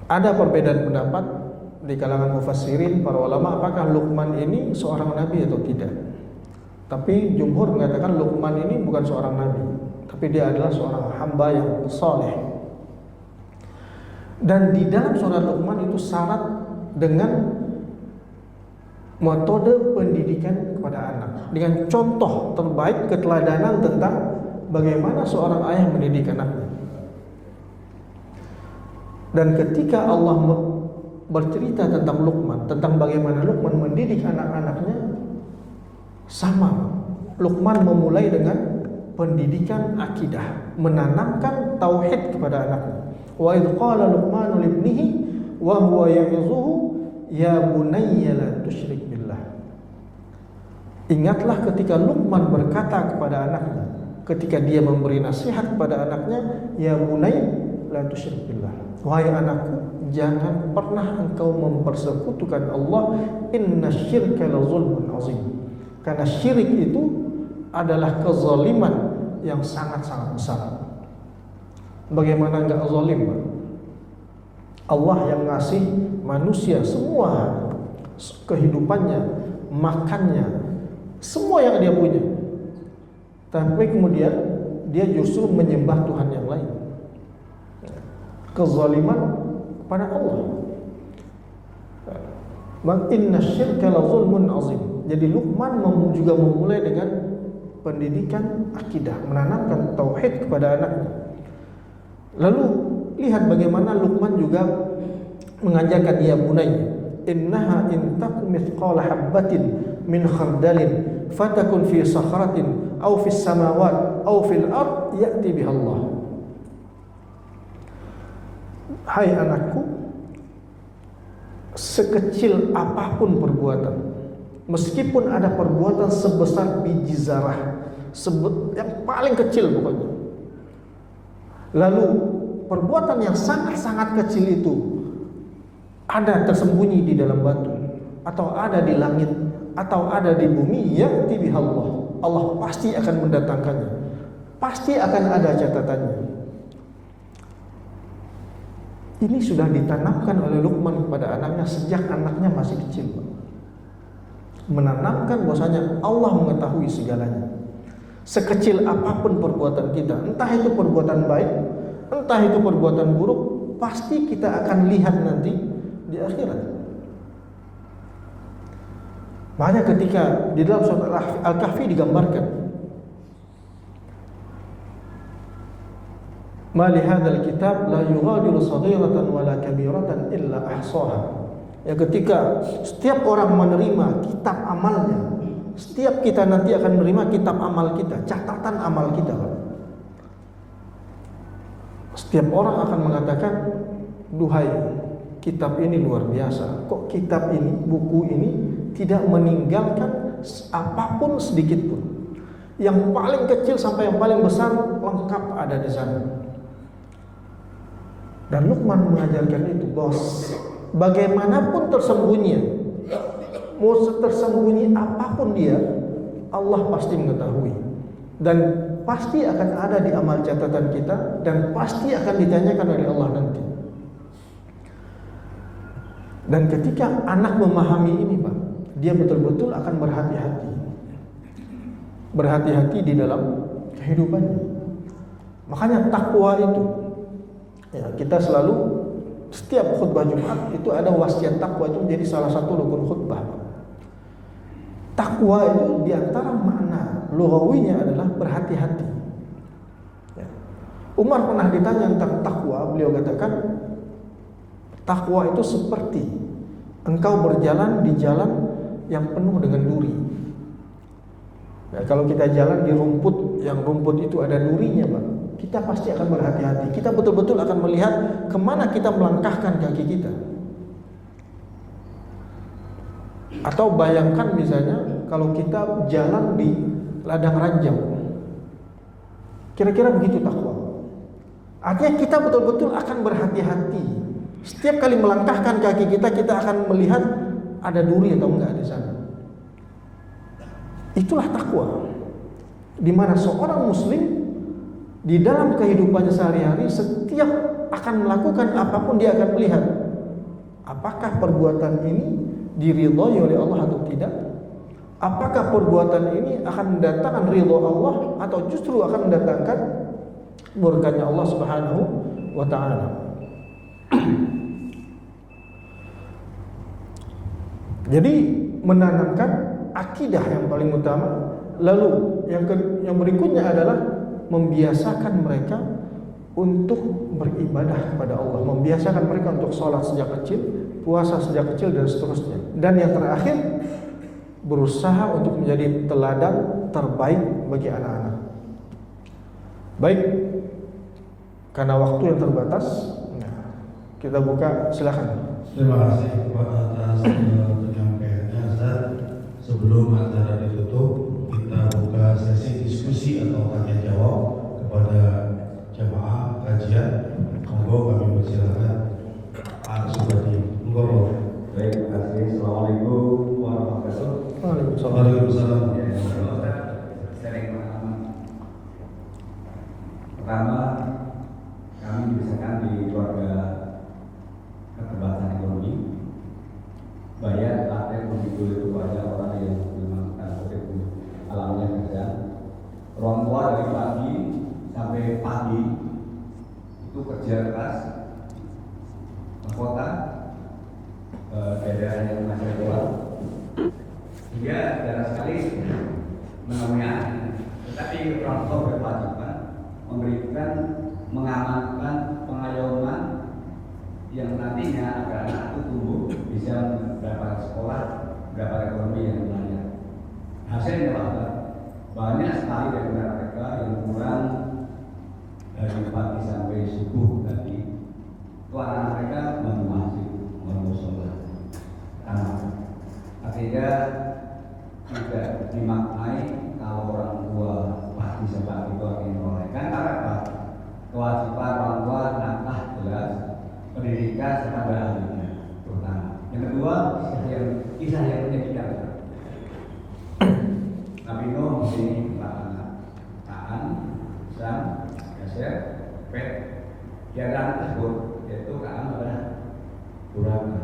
Ada perbedaan pendapat di kalangan mufassirin, para ulama, apakah Luqman ini seorang nabi atau tidak. Tapi jumhur mengatakan Luqman ini bukan seorang nabi, tapi dia adalah seorang hamba yang saleh. Dan di dalam surat Luqman itu syarat dengan metode pendidikan kepada anak, dengan contoh terbaik keteladanan tentang bagaimana seorang ayah mendidik anaknya. Dan ketika Allah bercerita tentang Luqman, tentang bagaimana Luqman mendidik anak-anaknya, sama. Luqman memulai dengan pendidikan akidah, menanamkan tauhid kepada anaknya. Wa idh qala Luqmanu libnihi wa huwa ya'izuhu ya bunayya la tusyrik billah. Ingatlah ketika Luqman berkata kepada anaknya, ketika dia memberi nasihat kepada anaknya, ya bunayya la tusyrik billah. Wahai anakku, jangan pernah engkau mempersekutukan Allah. Inna syirka la zulmun azim. Karena syirik itu adalah kezaliman yang sangat-sangat besar. Bagaimana enggak zalim, Pak? Allah yang ngasih manusia semua kehidupannya, makannya, semua yang dia punya. Tapi kemudian dia justru menyembah Tuhan yang lain. Kezaliman kepada Allah. Inna syirka la zulmun azim. Jadi Luqman juga memulai dengan pendidikan akidah, menanamkan tauhid kepada anaknya. Lalu lihat bagaimana Luqman juga mengajarkan, ya bunayya innaha in takum mithqala habatin min khardalin fatakun fi sakhratin aw fis samawat aw fil ard ya'ti biha Allah. Hai anakku, sekecil apapun perbuatan, meskipun ada perbuatan sebesar biji zarah, yang paling kecil pokoknya, lalu perbuatan yang sangat-sangat kecil itu ada tersembunyi di dalam batu, atau ada di langit, atau ada di bumi, ya'ti biha Allah. Allah pasti akan mendatangkannya, pasti akan ada catatannya. Ini sudah ditanamkan oleh Luqman kepada anaknya sejak anaknya masih kecil, menanamkan bahwasanya Allah mengetahui segalanya. Sekecil apapun perbuatan kita, entah itu perbuatan baik, entah itu perbuatan buruk, pasti kita akan lihat nanti di akhirat. Makanya ketika di dalam surat Al-Kahfi digambarkan, ma li hadzal kitab la yughadiru saghiratan wala kabiratan illa ahsaha. Ya, ketika setiap orang menerima kitab amalnya, setiap kita nanti akan menerima kitab amal kita, catatan amal kita. Setiap orang akan mengatakan, duhai, kitab ini luar biasa. Kok kitab ini, buku ini tidak meninggalkan apapun sedikit pun. Yang paling kecil sampai yang paling besar lengkap ada di sana. Dan Luqman mengajarkan itu, bos, bagaimanapun tersembunyi, mau tersembunyi apapun dia, Allah pasti mengetahui. Dan pasti akan ada di amal catatan kita, dan pasti akan ditanyakan oleh Allah nanti. Dan ketika anak memahami ini, Pak, dia betul-betul akan berhati-hati. Berhati-hati di dalam kehidupannya. Makanya takwa itu, ya, kita selalu setiap khutbah Jumat itu ada wasiat takwa, itu menjadi salah satu rukun khutbah. Takwa itu diantara makna lughawinya adalah berhati-hati. Ya. Umar pernah ditanya tentang takwa, beliau katakan, takwa itu seperti engkau berjalan di jalan yang penuh dengan duri. Ya, kalau kita jalan di rumput, yang rumput itu ada durinya, Pak, kita pasti akan berhati-hati. Kita betul-betul akan melihat kemana kita melangkahkan kaki kita. Atau bayangkan misalnya kalau kita jalan di ladang ranjau, kira-kira begitu takwa. Artinya kita betul-betul akan berhati-hati. Setiap kali melangkahkan kaki kita, kita akan melihat ada duri atau enggak di sana. Itulah takwa, di mana seorang muslim di dalam kehidupannya sehari-hari setiap akan melakukan apapun dia akan melihat apakah perbuatan ini diridhoi oleh Allah atau tidak. Apakah perbuatan ini akan mendatangkan ridho Allah atau justru akan mendatangkan murkanya Allah Subhanahu wa taala. Jadi menanamkan akidah yang paling utama. Lalu yang berikutnya adalah membiasakan mereka untuk beribadah kepada Allah, membiasakan mereka untuk sholat sejak kecil, puasa sejak kecil dan seterusnya. Dan yang terakhir, berusaha untuk menjadi teladan terbaik bagi anak-anak. Baik, karena waktu yang terbatas, kita buka, silakan. Terima kasih atas penyampaiannya, Ustaz. Sebelum acara ditutup, kita buka sesi diskusi atau tanya jawab kepada jamaah kajian. Monggo kami persilakan Pak Subadi. Monggo. Baik, terima kasih. Assalamualaikum warahmatullahi wabarakatuh. Waalaikumsalam. Sharing pengalaman. Pertama, kami dibesarkan di keluarga keterbatasan ekonomi. Bayar atlet begitu itu pada orang yang memang alamnya kerja. Orang tua dari pagi sampai pagi itu kerja keras ke kota, daerah yang masih keluar. Dia jarang sekali menemui, tetapi orang tua berkewajiban memberikan, mengamankan pengayoman yang nantinya agar anak itu tumbuh bisa mendapat sekolah, mendapat ekonomi yang banyak. Hasilnya banyak sekali dari mereka yang kurang dari pagi sampai subuh tadi. Itu anak mereka masjid, mau sholat. Artinya tidak dimaknai kalau orang tua pasti sebab itu akan menolakkan. Karena apa? Kewajiban orang tua nafkah jelas, pendidikan serta ahlinya terutama. Yang kedua, kisah yang menyedihkan. Nabi Nuh ini Kaan, Sam, Yasir, Pet. Di antara tersebut yaitu Kaan adalah durhaka.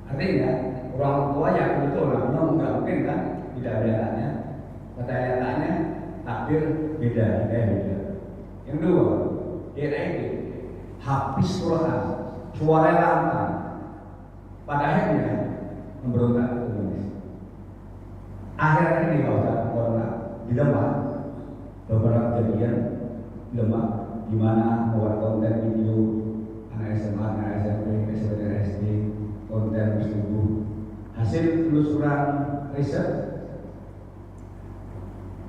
Artinya orang tua yang betul Nabi Nuh nggak mungkin kan tidak ada anaknya. Kata-katanya takdir beda. Yang kedua, dia ini habis Quran, suara lantang. Pada akhirnya memberontak ke Indonesia. Akhirnya ini kalau corona di Demak, beberapa kejadian di Demak di mana membuat konten video anak SMA, anak SMP, SD, konten bersetubuh. Hasil telusuran riset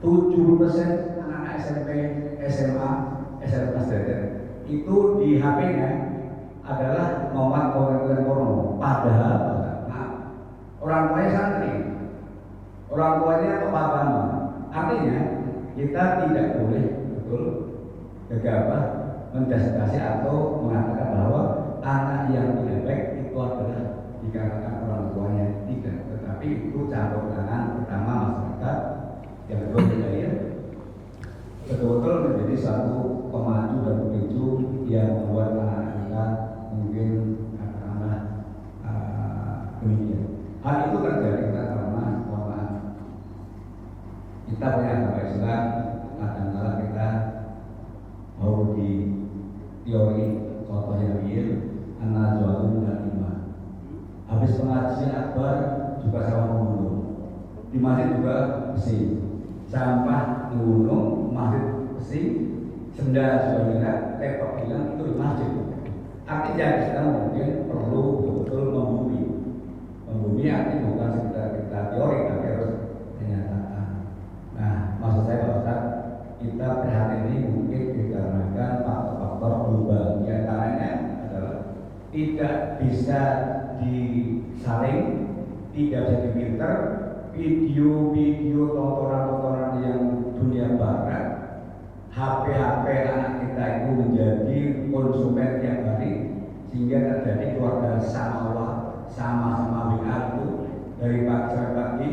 70% anak-anak SMP, SMA, SMP sederajat itu di HP-nya adalah memuat konten porno. Padahal orang tuanya santri, orang tuanya agama. Artinya kita tidak boleh betul gegabah menjustifikasi atau mengatakan bahwa anak yang tidak baik itu adalah dikarenakan orang tuanya, tidak. Tetapi itu campur tangan pertama masyarakat, yang kedua budaya, betul-betul menjadi satu pemacu dan pemicu yang membuat anak-anak kita mungkin katakanlah demikian. Hal itu terjadi karena kita punya agama Islam, kadang-kadang kita mau di teori contoh yang real, an-najwatu dan iman. Habis pengajian akbar juga sama mengunduh, di masjid juga besi, sampah mengunduh, masjid besi, senda juga bilang, laptop bilang itu di masjid. Artinya kita mungkin perlu betul-betul membumi artinya bukan sekedar kita teori tapi harus kenyataan. Nah, maksud saya Pak Ustaz, kita prihatin ini mungkin dikarenakan faktor-faktor global. Di antaranya adalah tidak bisa disaring, tidak bisa difilter video-video tontonan-tontonan yang dunia barat. HP-HP anak kita itu menjadi konsumen tiap hari sehingga terjadi keluarga sama-sama WA itu dari pagi sampai pagi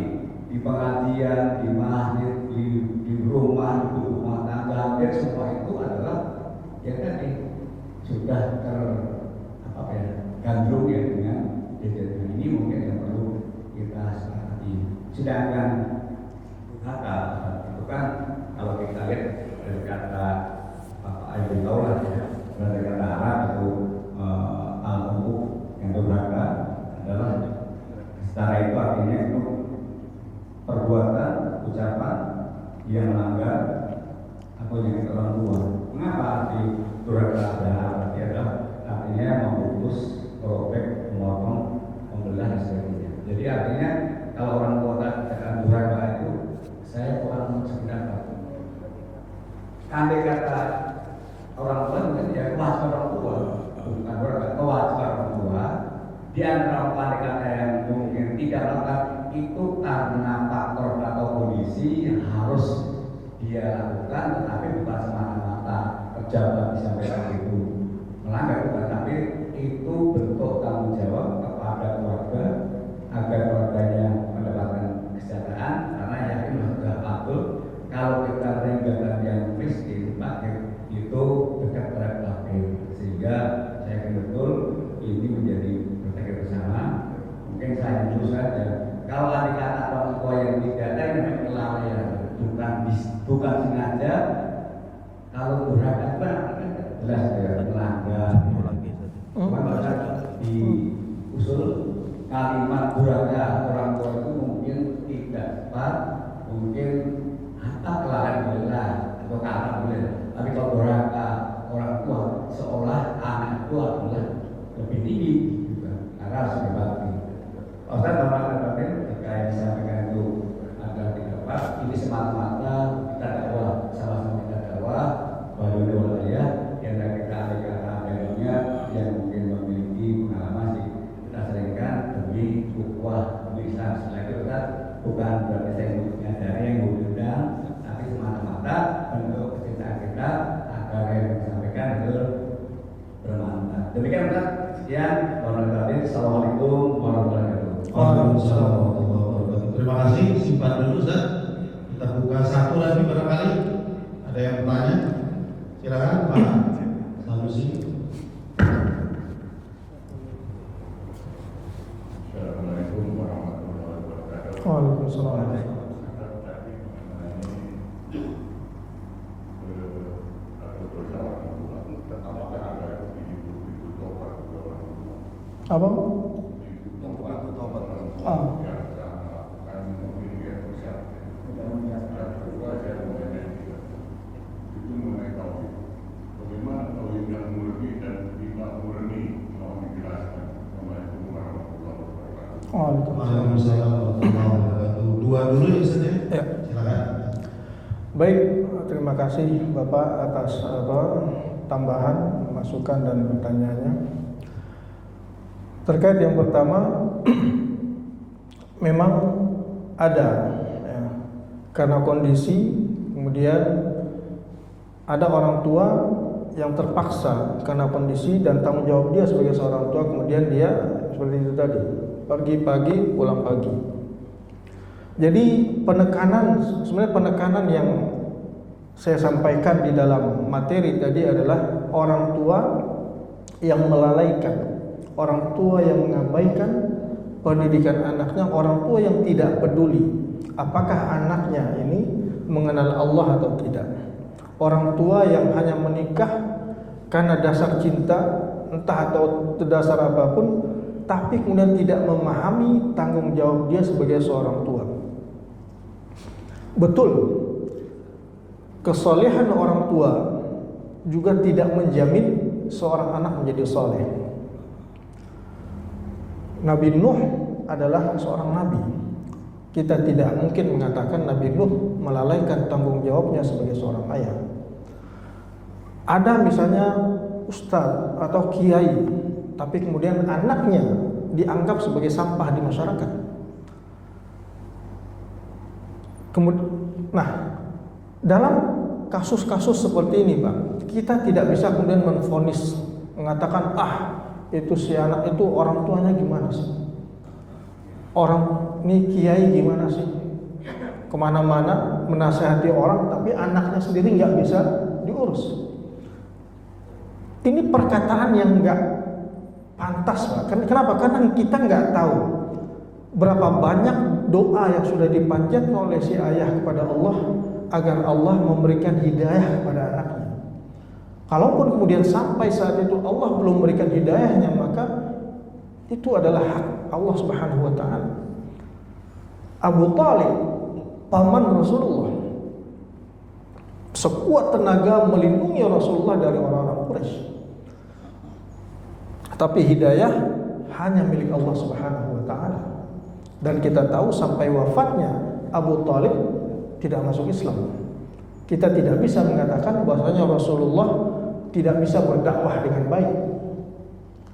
di pengajian, di masjid, di rumah, di rumah tangga, hampir semua itu adalah ya tadi sudah gandrung ya dengan kejadian ini. Mungkin yang perlu kita sepakati. Sedangkan kata itu kan kalau kita lihat dari kata Abu Taulah ya, dari kata Arab itu al-uquq yang durhaka adalah setara itu artinya itu perbuatan, ucapan yang melanggar atau yang orang tua. Mengapa arti durhaka adalah artinya memutus, merobek, memotong, membelah dan sebagainya. Jadi artinya kalau orang tua katakan durhaka itu saya kurang sependapat. Andai kata orang tua mungkin ya kewajiban orang tua, bukan durhaka, kewajiban orang tua. Di antara andai kata yang mungkin tidak lengkap itu karena faktor atau kondisi yang harus dia lakukan, tetapi bukan semata-mata pejabat disampaikan itu melanggar, bukan, tapi itu bentuk tanggung jawab kepada keluarga agar keluarganya mendapatkan kesejahteraan. Karena yakin sudah betul kalau kita meninggalkan yang miskin fakir itu dekat terhadap kafir, sehingga saya yakin betul ini menjadi berpikir bersama. Mungkin saya dulu saja kalau ada kata orang tua yang tidak ada yang namanya kelalaian, bukan sengaja. Kalau durhaka itu kan jelas ya melanggar. Maka di usul kalimat durhaka orang tua itu mungkin tidak tepat, mungkin apa kelalaian boleh atau kata boleh. Tapi kalau durhaka orang tua seolah anak itu adalah lebih tinggi, gitu. Karena harus dibagi. Ustaz Bapak terkait disampaikan itu agar tidak pas. Ini semata-mata kita dakwah, sama-sama kita dakwah bahwa wilayah yang kita ada adanya yang mungkin memiliki pengalaman sih kita seringkan demi ukhuwah demi Islam. Setelah itu kita bukan berarti saya menyadari yang diundang, tapi semata-mata bentuk kecintaan kita agar yang disampaikan itu bermanfaat. Demikian Ustaz. Sekian. Assalamualaikum warahmatullahi wabarakatuh. Waalaikumsalam warahmatullahi wabarakatuh. Terima kasih. Simpan dulu Ustaz. Kita buka satu lagi barangkali. Ada yang bertanya? Silakan Pak Sanusi. Assalamualaikum warahmatullahi wabarakatuh. Waalaikumsalam. Apa? Waalaikumsalam warahmatullahi wabarakatuh. Dua dulu ya Ustaz ya? Ya. Silakan. Baik, terima kasih Bapak atas tambahan, masukan dan pertanyaannya. Terkait yang pertama, memang ada ya, karena kondisi, kemudian ada orang tua yang terpaksa karena kondisi dan tanggung jawab dia sebagai seorang tua, kemudian dia seperti itu tadi, pergi pagi, pulang pagi. Jadi sebenarnya penekanan yang saya sampaikan di dalam materi tadi adalah orang tua yang melalaikan, orang tua yang mengabaikan pendidikan anaknya, orang tua yang tidak peduli apakah anaknya ini mengenal Allah atau tidak. Orang tua yang hanya menikah karena dasar cinta, entah atau dasar apapun, tapi kemudian tidak memahami tanggung jawab dia sebagai seorang tua. Betul, kesolehan orang tua juga tidak menjamin seorang anak menjadi soleh. Nabi Nuh adalah seorang nabi. Kita tidak mungkin mengatakan Nabi Nuh melalaikan tanggung jawabnya sebagai seorang ayah. Ada misalnya ustadz atau kiai, tapi kemudian anaknya dianggap sebagai sampah di masyarakat. Nah, dalam kasus-kasus seperti ini, Pak, kita tidak bisa kemudian menvonis, mengatakan itu si anak itu orang tuanya gimana sih? Orang ini kiai gimana sih? kemana-mana menasihati orang, tapi anaknya sendiri nggak bisa diurus. Ini perkataan yang nggak pantas, Pak. Kenapa? Karena kita nggak tahu berapa banyak doa yang sudah dipanjatkan oleh si ayah kepada Allah agar Allah memberikan hidayah kepada anaknya. Kalaupun kemudian sampai saat itu Allah belum memberikan hidayahnya, maka itu adalah hak Allah Subhanahu wa taala. Abu Talib, paman Rasulullah, sekuat tenaga melindungi Rasulullah dari orang-orang Quraisy. Tapi hidayah hanya milik Allah Subhanahu wa taala. Dan kita tahu sampai wafatnya Abu Talib tidak masuk Islam. Kita tidak bisa mengatakan bahwasanya Rasulullah tidak bisa berdakwah dengan baik.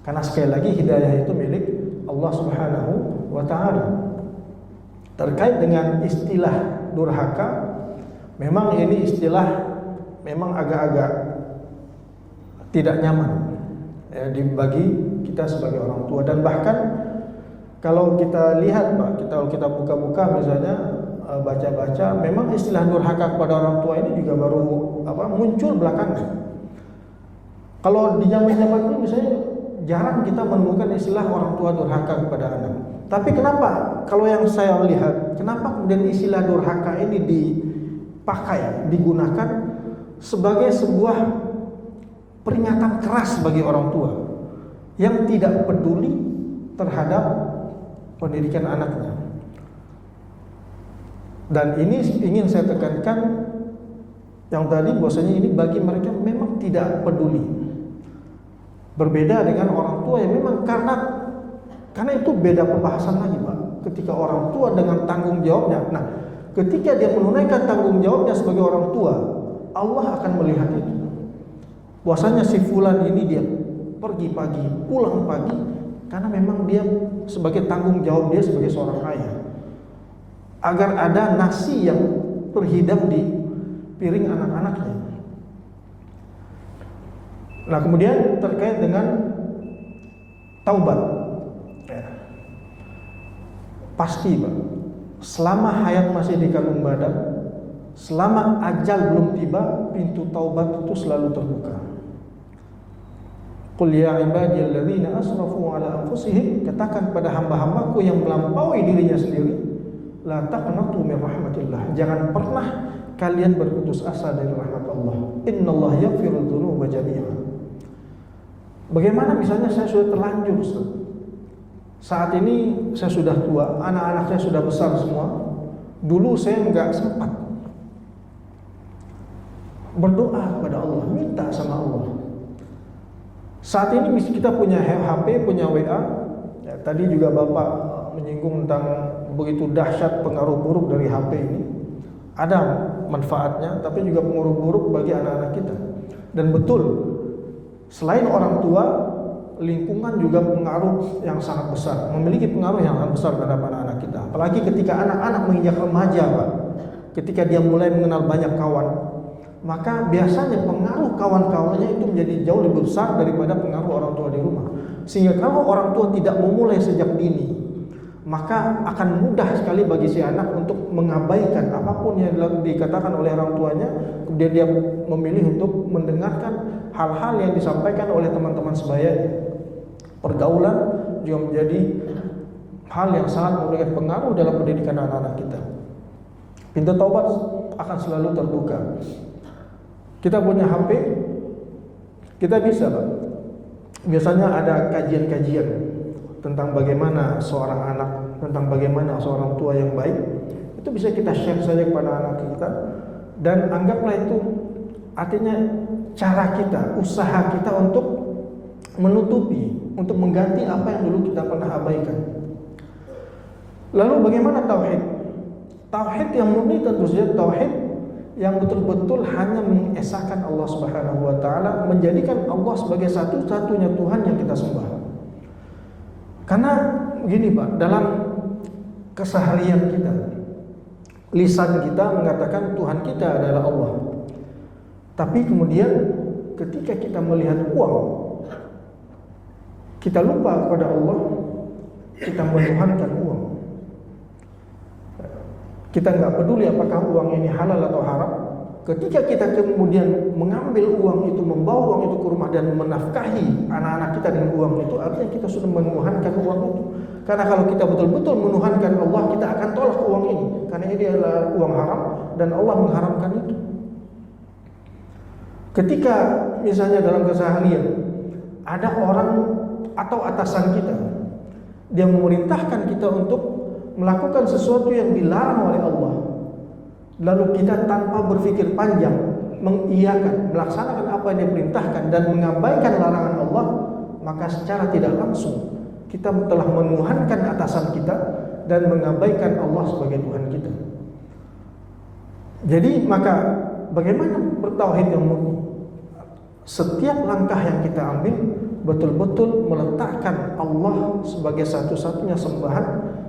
Karena sekali lagi hidayah itu milik Allah Subhanahu wa taala. Terkait dengan istilah durhaka, memang ini istilah memang agak-agak tidak nyaman ya, dibagi kita sebagai orang tua. Dan bahkan kalau kita lihat, Pak, kita buka-buka misalnya baca-baca, memang istilah durhaka kepada orang tua ini juga baru muncul belakangan. Kalau di zaman-zaman ini misalnya jarang kita menemukan istilah orang tua durhaka kepada anak. Tapi kenapa? Kalau yang saya lihat, kenapa kemudian istilah durhaka ini dipakai, digunakan sebagai sebuah peringatan keras bagi orang tua yang tidak peduli terhadap pendidikan anaknya. Dan ini ingin saya tekankan yang tadi, bahwasanya ini bagi mereka memang tidak peduli. Berbeda dengan orang tua yang memang karena itu beda pembahasan lagi, Pak. Ketika orang tua dengan tanggung jawabnya, nah ketika dia menunaikan tanggung jawabnya sebagai orang tua, Allah akan melihat itu. Bahwasanya si fulan ini dia pergi pagi, pulang pagi, karena memang dia sebagai tanggung jawab dia sebagai seorang ayah, agar ada nasi yang terhidang di piring anak-anaknya. Nah kemudian terkait dengan taubat ya, pasti, Pak, selama hayat masih di kandung badan, selama ajal belum tiba, pintu taubat itu selalu terbuka. Qul ya ibadiyalladzina asrafu ala anfusihim, katakan pada hamba-hambaku yang melampaui dirinya sendiri, la taqnatu min rahmatillah, jangan pernah kalian berputus asa dari rahmat Allah. Innallaha yaghfiru dzunuba jami'an. Bagaimana misalnya saya sudah terlanjur, Ustaz. Saat ini saya sudah tua, anak-anak saya sudah besar semua. Dulu saya enggak sempat berdoa kepada Allah, minta sama Allah. Saat ini kita punya HP, punya WA. Ya, tadi juga Bapak menyinggung tentang begitu dahsyat pengaruh buruk dari HP ini. Ada manfaatnya, tapi juga pengaruh buruk bagi anak-anak kita. Dan betul, selain orang tua, lingkungan juga pengaruh yang sangat besar, memiliki pengaruh yang sangat besar terhadap anak-anak kita. Apalagi ketika anak-anak menginjak remaja, Pak, ketika dia mulai mengenal banyak kawan, maka biasanya pengaruh kawan-kawannya itu menjadi jauh lebih besar daripada pengaruh orang tua di rumah. Sehingga kalau orang tua tidak memulai sejak dini, maka akan mudah sekali bagi si anak untuk mengabaikan apapun yang dikatakan oleh orang tuanya. Kemudian dia memilih untuk mendengarkan hal-hal yang disampaikan oleh teman-teman sebayanya. Pergaulan juga menjadi hal yang sangat memberikan pengaruh dalam pendidikan anak-anak kita. Pintu taubat akan selalu terbuka. Kita punya HP, kita bisa, Pak. Biasanya ada kajian-kajian tentang bagaimana seorang anak, tentang bagaimana seorang tua yang baik. Itu bisa kita share saja kepada anak kita. Dan anggaplah itu artinya cara kita, usaha kita untuk menutupi, untuk mengganti apa yang dulu kita pernah abaikan. Lalu bagaimana tauhid? Tauhid yang murni tentu saja tauhid yang betul-betul hanya mengesahkan Allah Subhanahu wa taala, menjadikan Allah sebagai satu-satunya Tuhan yang kita sembah. Karena begini, Pak, dalam keseharian kita, lisan kita mengatakan Tuhan kita adalah Allah. Tapi kemudian ketika kita melihat uang, kita lupa kepada Allah, kita menuhankan uang. kita nggak peduli apakah uang ini halal atau haram. Ketika kita kemudian mengambil uang itu, membawa uang itu ke rumah dan menafkahi anak-anak kita dengan uang itu, artinya kita sudah menuhankan uang itu. Karena kalau kita betul-betul menuhankan Allah, kita akan tolak uang ini, karena ini adalah uang haram dan Allah mengharamkan itu. Ketika misalnya dalam keseharian ada orang atau atasan kita, dia memerintahkan kita untuk melakukan sesuatu yang dilarang oleh Allah, lalu kita tanpa berpikir panjang mengiyakan, melaksanakan apa yang diperintahkan dan mengabaikan larangan Allah, maka secara tidak langsung kita telah menuhankan atasan kita dan mengabaikan Allah sebagai Tuhan kita. Jadi maka bagaimana bertauhid yang murni? Setiap langkah yang kita ambil betul-betul meletakkan Allah sebagai satu-satunya sembahan,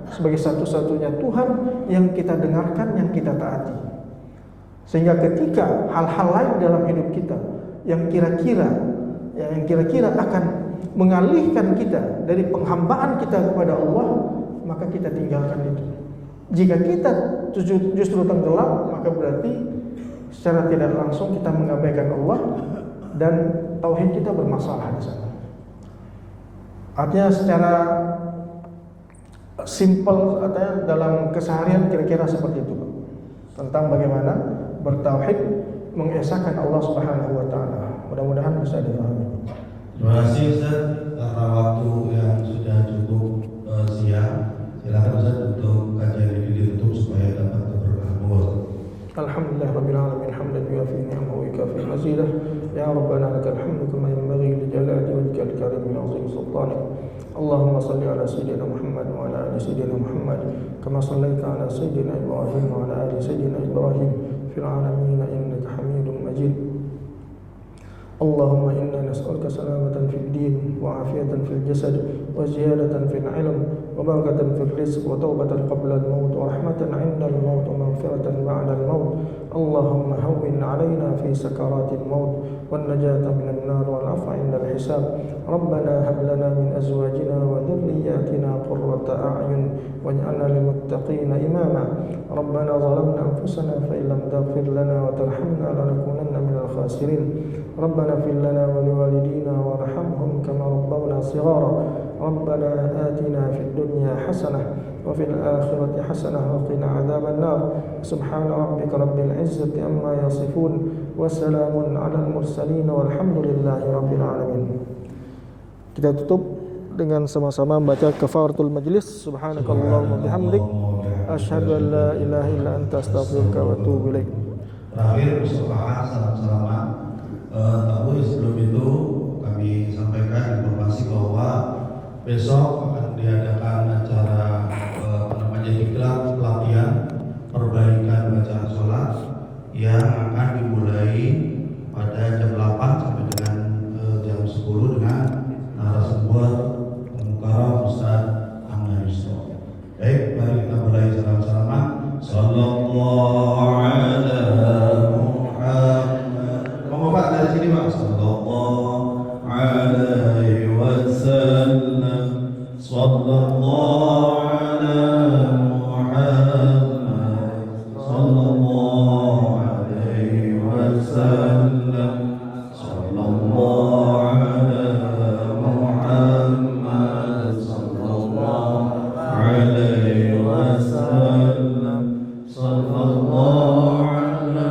sebagai satu-satunya Tuhan yang kita dengarkan, yang kita taati. Sehingga ketika hal-hal lain dalam hidup kita yang kira-kira akan mengalihkan kita dari penghambaan kita kepada Allah, maka kita tinggalkan itu. Jika kita justru tenggelam, maka berarti secara tidak langsung kita mengabaikan Allah dan tauhid kita bermasalah di sana. Artinya secara simple, artinya dalam keseharian kira-kira seperti itu, Pak. Tentang bagaimana bertauhid, mengesahkan Allah Subhanahu wa taala. Mudah-mudahan bisa dipahami. Terima kasih Ustaz, karena waktu yang sudah cukup siang, silakan Ustaz untuk kajian ini ditutup supaya dapat berkabul. Alhamdulillah rabbil alamin, hamdan yuafi ni'amahu wa yukafi mazidah. Ya rabbana lakal hamdu kama yanbaghi li jalali wajhikal karim min 'azimi sultanik. Allahumma salli ala sayyidina Muhammad wa ala ali sayyidina Muhammad kama sallaita ala sayyidina Ibrahim wa ala ali sayyidina Ibrahim fil alamin innaka Hamidum Majid. اللهم إنا نسألك سلامة في الدين وعافية في الجسد وزيادة في العلم وبركة في الرزق وتوبة قبل الموت ورحمة عند الموت ومغفرة بعد الموت. اللهم هون علينا في سكرات الموت والنجاة من النار والعفو عند الحساب. ربنا هب لنا من أزواجنا وذرياتنا قرة أعين واجعلنا للمتقين إماما. ربنا ظلمنا أنفسنا فإن لم تغفر لنا وترحمنا لنكونن من الخاسرين. ربنا اغفر لنا ولوالدينا وارحمهم كما ربونا صغارا. ربنا آتنا في الدنيا حسنة وفي الآخرة حسنة وقنا عذاب النار. سبحان ربك رب العزة عما يصفون وسلام على المرسلين والحمد لله رب العالمين. Kita tutup dengan sama-sama membaca kafaratul majlis. Subhanakallahumma bihamdik asyhadu an la ilaha illa anta astaghfiruka wa atubu ilaik. Terakhir bersepakat salam-salaman. Tapi sebelum itu kami sampaikan informasi bahwa besok akan diadakan acara diklat pelatihan perbaikan bacaan sholat yang akan dimulai pada jam 8 sampai dengan jam 10 dengan narasumber Mukarram Ustaz Ahmad Yusuf. Baik, mari kita mulai salam-salaman. Sallallahu ala Muhammad. Mau Pak dari sini Pak. Sallallahu alaihi wasallam. Sallallahu ala Muhammad. Sallallahu alaihi wasallam. Sallallahu ala Muhammad. Sallallahu alaihi wasallam. Sallallahu ala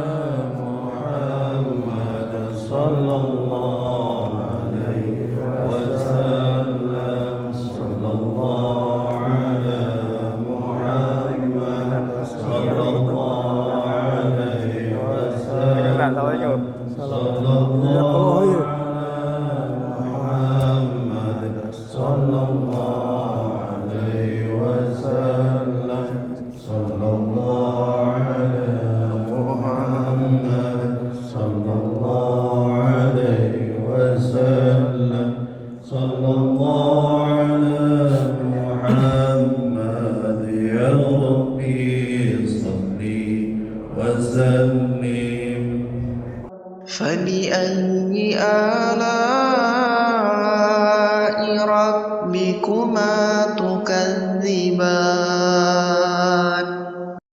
Muhammad. Sallallahu alaihi wasallam. Sallallahu ala Muhammad. Sallallahu alaihi wasallam. Sallallahu Muhammad. Sallallahu alaihi wasallam. Sallallahu ala Muhammad. Sallallahu alaihi wasallam. Sallallahu ala Muhammad. Ya Rabbi salli wa sallim. فبأي آلاء ربكما تكذبان